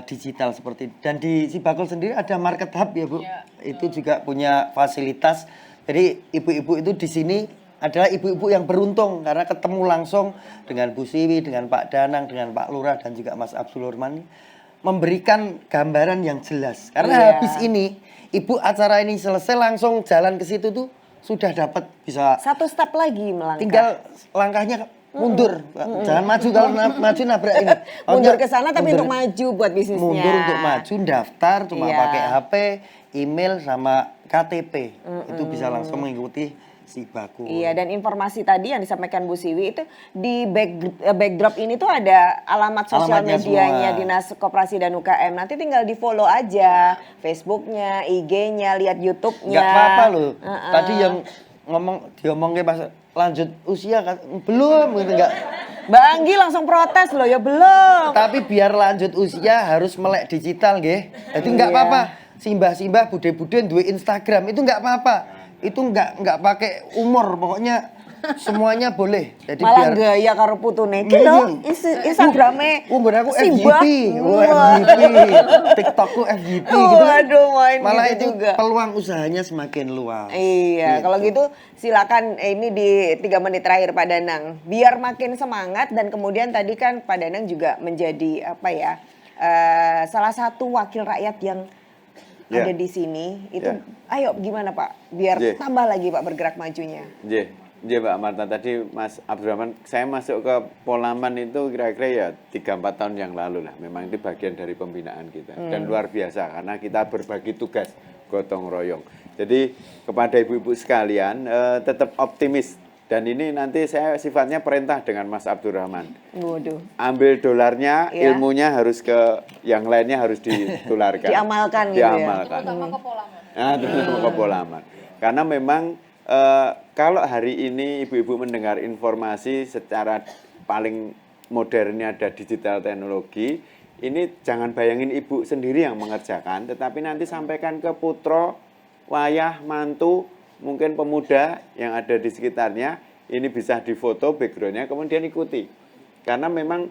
digital seperti dan di Sibakul sendiri ada market hub ya Bu. Itu juga punya fasilitas. Jadi ibu-ibu itu di sini adalah ibu-ibu yang beruntung karena ketemu langsung dengan Bu Siwi, dengan Pak Danang, dengan Pak Lurah dan juga Mas Abdul Urman, memberikan gambaran yang jelas. Karena habis ini ibu acara ini selesai langsung jalan ke situ tuh sudah dapat bisa satu step lagi melangkah. Tinggal langkahnya mundur, jangan maju kalau maju nabrak ini. Mundur ke sana tapi mundur, untuk maju buat bisnisnya. mundur untuk maju, daftar cuma Iya. pakai HP, email sama KTP. Itu bisa langsung mengikuti Sibakul. Iya, dan informasi tadi yang disampaikan Bu Siwi itu di backdrop ini tuh ada alamat sosial Alamatnya medianya semua. Dinas Koperasi dan UKM. Nanti tinggal di follow aja Facebooknya, IG-nya, lihat YouTube-nya. Nggak apa-apa loh. Tadi yang diomongin pas lanjut usia kan belum gitu enggak. Mbak Anggi langsung protes loh, ya belum. Tapi biar lanjut usia harus melek digital nggih. Jadi enggak Iya. apa-apa. Simbah-simbah bude-bude duwe Instagram itu enggak apa-apa. Itu enggak pakai umur, pokoknya semuanya boleh. Jadi Malah biar gaya karo putune. Iya, Gitu, iya. Instagramnya umur aku Simbah. FYP, FYP, TikTokku FYP gitu kan. Waduh, main Malah gitu itu juga. peluang usahanya semakin luas. Iya, Gitu. kalau gitu silakan ini di 3 menit terakhir Pak Danang. Biar makin semangat dan kemudian tadi kan Pak Danang juga menjadi apa ya, salah satu wakil rakyat yang Ya. ada di sini. Itu Ya. ayo gimana Pak? Biar Ya. tambah lagi Pak bergerak majunya. Iya, Mbak Marta, tadi Mas Abdurrahman, saya masuk ke Polaman itu kira-kira ya 3-4 tahun yang lalu lah. Memang itu bagian dari pembinaan kita. Dan luar biasa karena kita berbagi tugas gotong royong. Jadi kepada ibu-ibu sekalian tetap optimis. Dan ini nanti saya sifatnya perintah dengan Mas Abdurrahman. Waduh. Ambil dolarnya, Ya. ilmunya harus ke yang lainnya harus ditularkan. Diamalkan gitu ya. Diamalkan. Nah, terutama ke Polaman. Karena memang kalau hari ini ibu-ibu mendengar informasi secara paling modernnya ada digital teknologi, ini jangan bayangin ibu sendiri yang mengerjakan, tetapi nanti sampaikan ke putra, wayah, mantu, mungkin pemuda yang ada di sekitarnya, ini bisa difoto backgroundnya, kemudian ikuti. Karena memang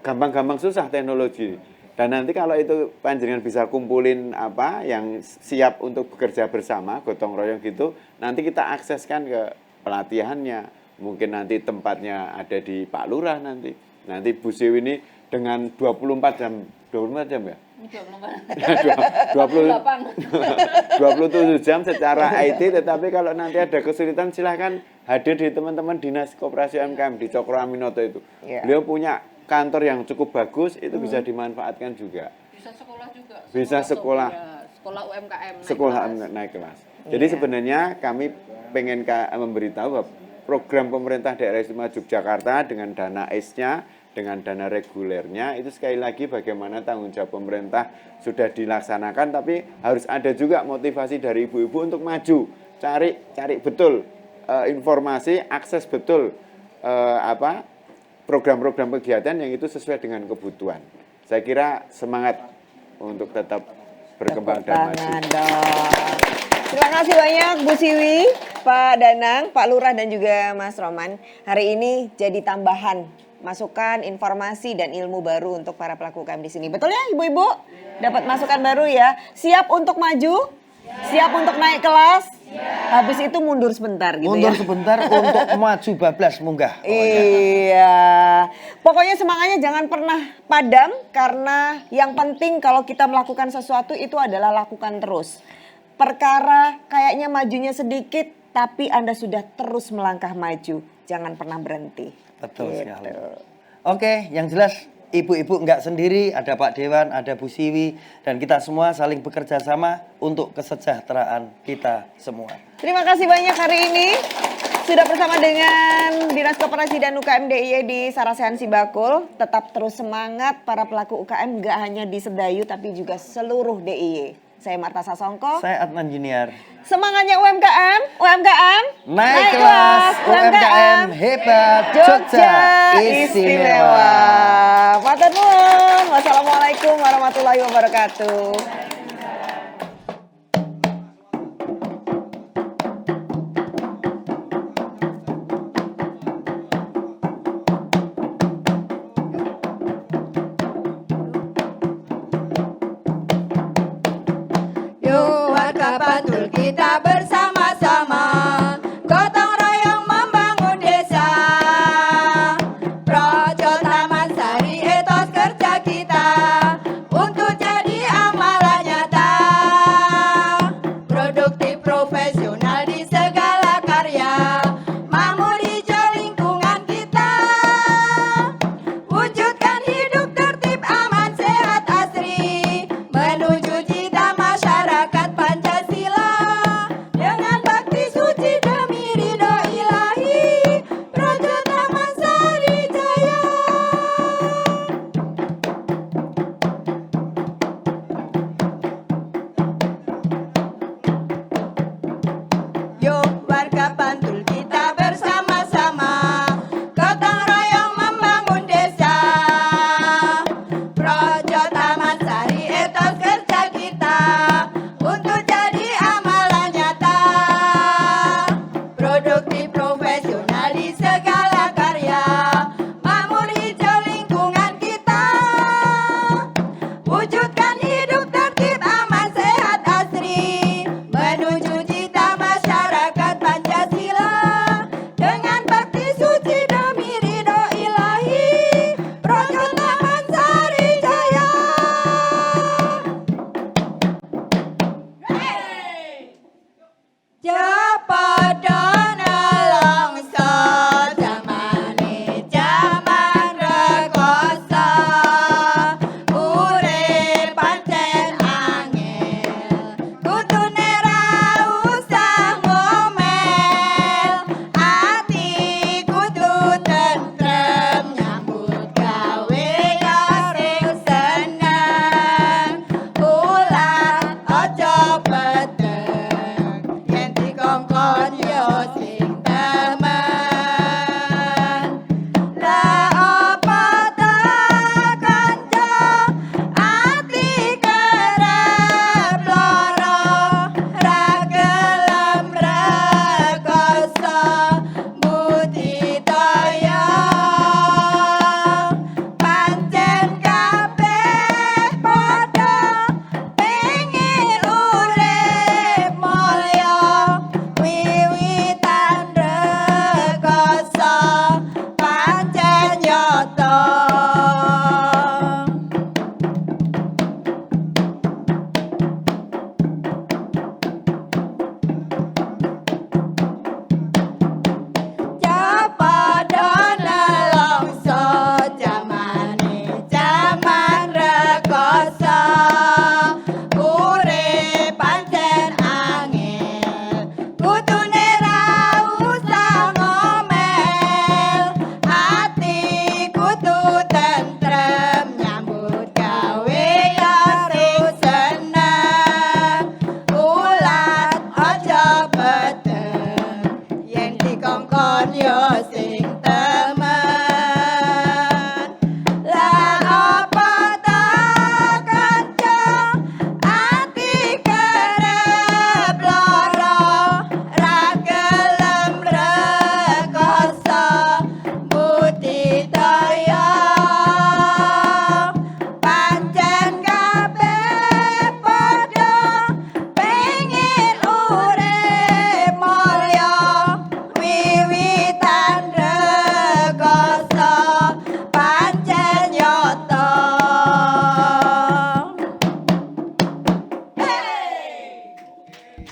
gampang-gampang susah teknologi. Dan nanti kalau itu panjenengan bisa kumpulin apa yang siap untuk bekerja bersama, gotong royong gitu, nanti kita akseskan ke pelatihannya, mungkin nanti tempatnya ada di Pak Lurah nanti Bu Siwi ini dengan 24 jam ya? 27 jam secara IT, tetapi kalau nanti ada kesulitan silahkan hadir di teman-teman Dinas Koperasi UMKM di Cokro Aminoto itu. Beliau punya kantor yang cukup bagus, itu bisa dimanfaatkan juga. Bisa sekolah juga. Bisa sekolah. Sekolah UMKM naik kelas. Jadi sebenarnya kami pengen memberitahu bahwa program pemerintah daerah istimewa Yogyakarta dengan dana ACE-nya, dengan dana regulernya, itu sekali lagi bagaimana tanggung jawab pemerintah sudah dilaksanakan, tapi harus ada juga motivasi dari ibu-ibu untuk maju, cari betul informasi, akses betul program-program kegiatan yang itu sesuai dengan kebutuhan. Saya kira semangat untuk tetap berkembang dan maju. Terima kasih banyak Bu Siwi, Pak Danang, Pak Lurah dan juga Mas Roman. Hari ini jadi tambahan masukan, informasi dan ilmu baru untuk para pelaku UKM di sini. Betul ya Ibu-ibu? Dapat masukan baru ya. Siap untuk maju? Siap untuk naik kelas? Habis itu mundur sebentar gitu mundur ya. Sebentar untuk maju bablas munggah. Iya. Pokoknya semangatnya jangan pernah padam, karena yang penting kalau kita melakukan sesuatu itu adalah lakukan terus. Perkara kayaknya majunya sedikit, tapi Anda sudah terus melangkah maju. Jangan pernah berhenti. Betul sekali. Oke, yang jelas ibu-ibu nggak sendiri, ada Pak Dewan, ada Bu Siwi, dan kita semua saling bekerja sama untuk kesejahteraan kita semua. Terima kasih banyak hari ini sudah bersama dengan Dinas Koperasi dan UKM DIY di Sarasehan Sibakul. Tetap terus semangat para pelaku UKM, nggak hanya di Sedayu tapi juga seluruh DIY. Saya Marta Sasongko. Saya Adnan Junior. Semangatnya UMKM naik kelas, UMKM hebat, Jogja istimewa. Matur nuwun. Wassalamualaikum warahmatullahi wabarakatuh.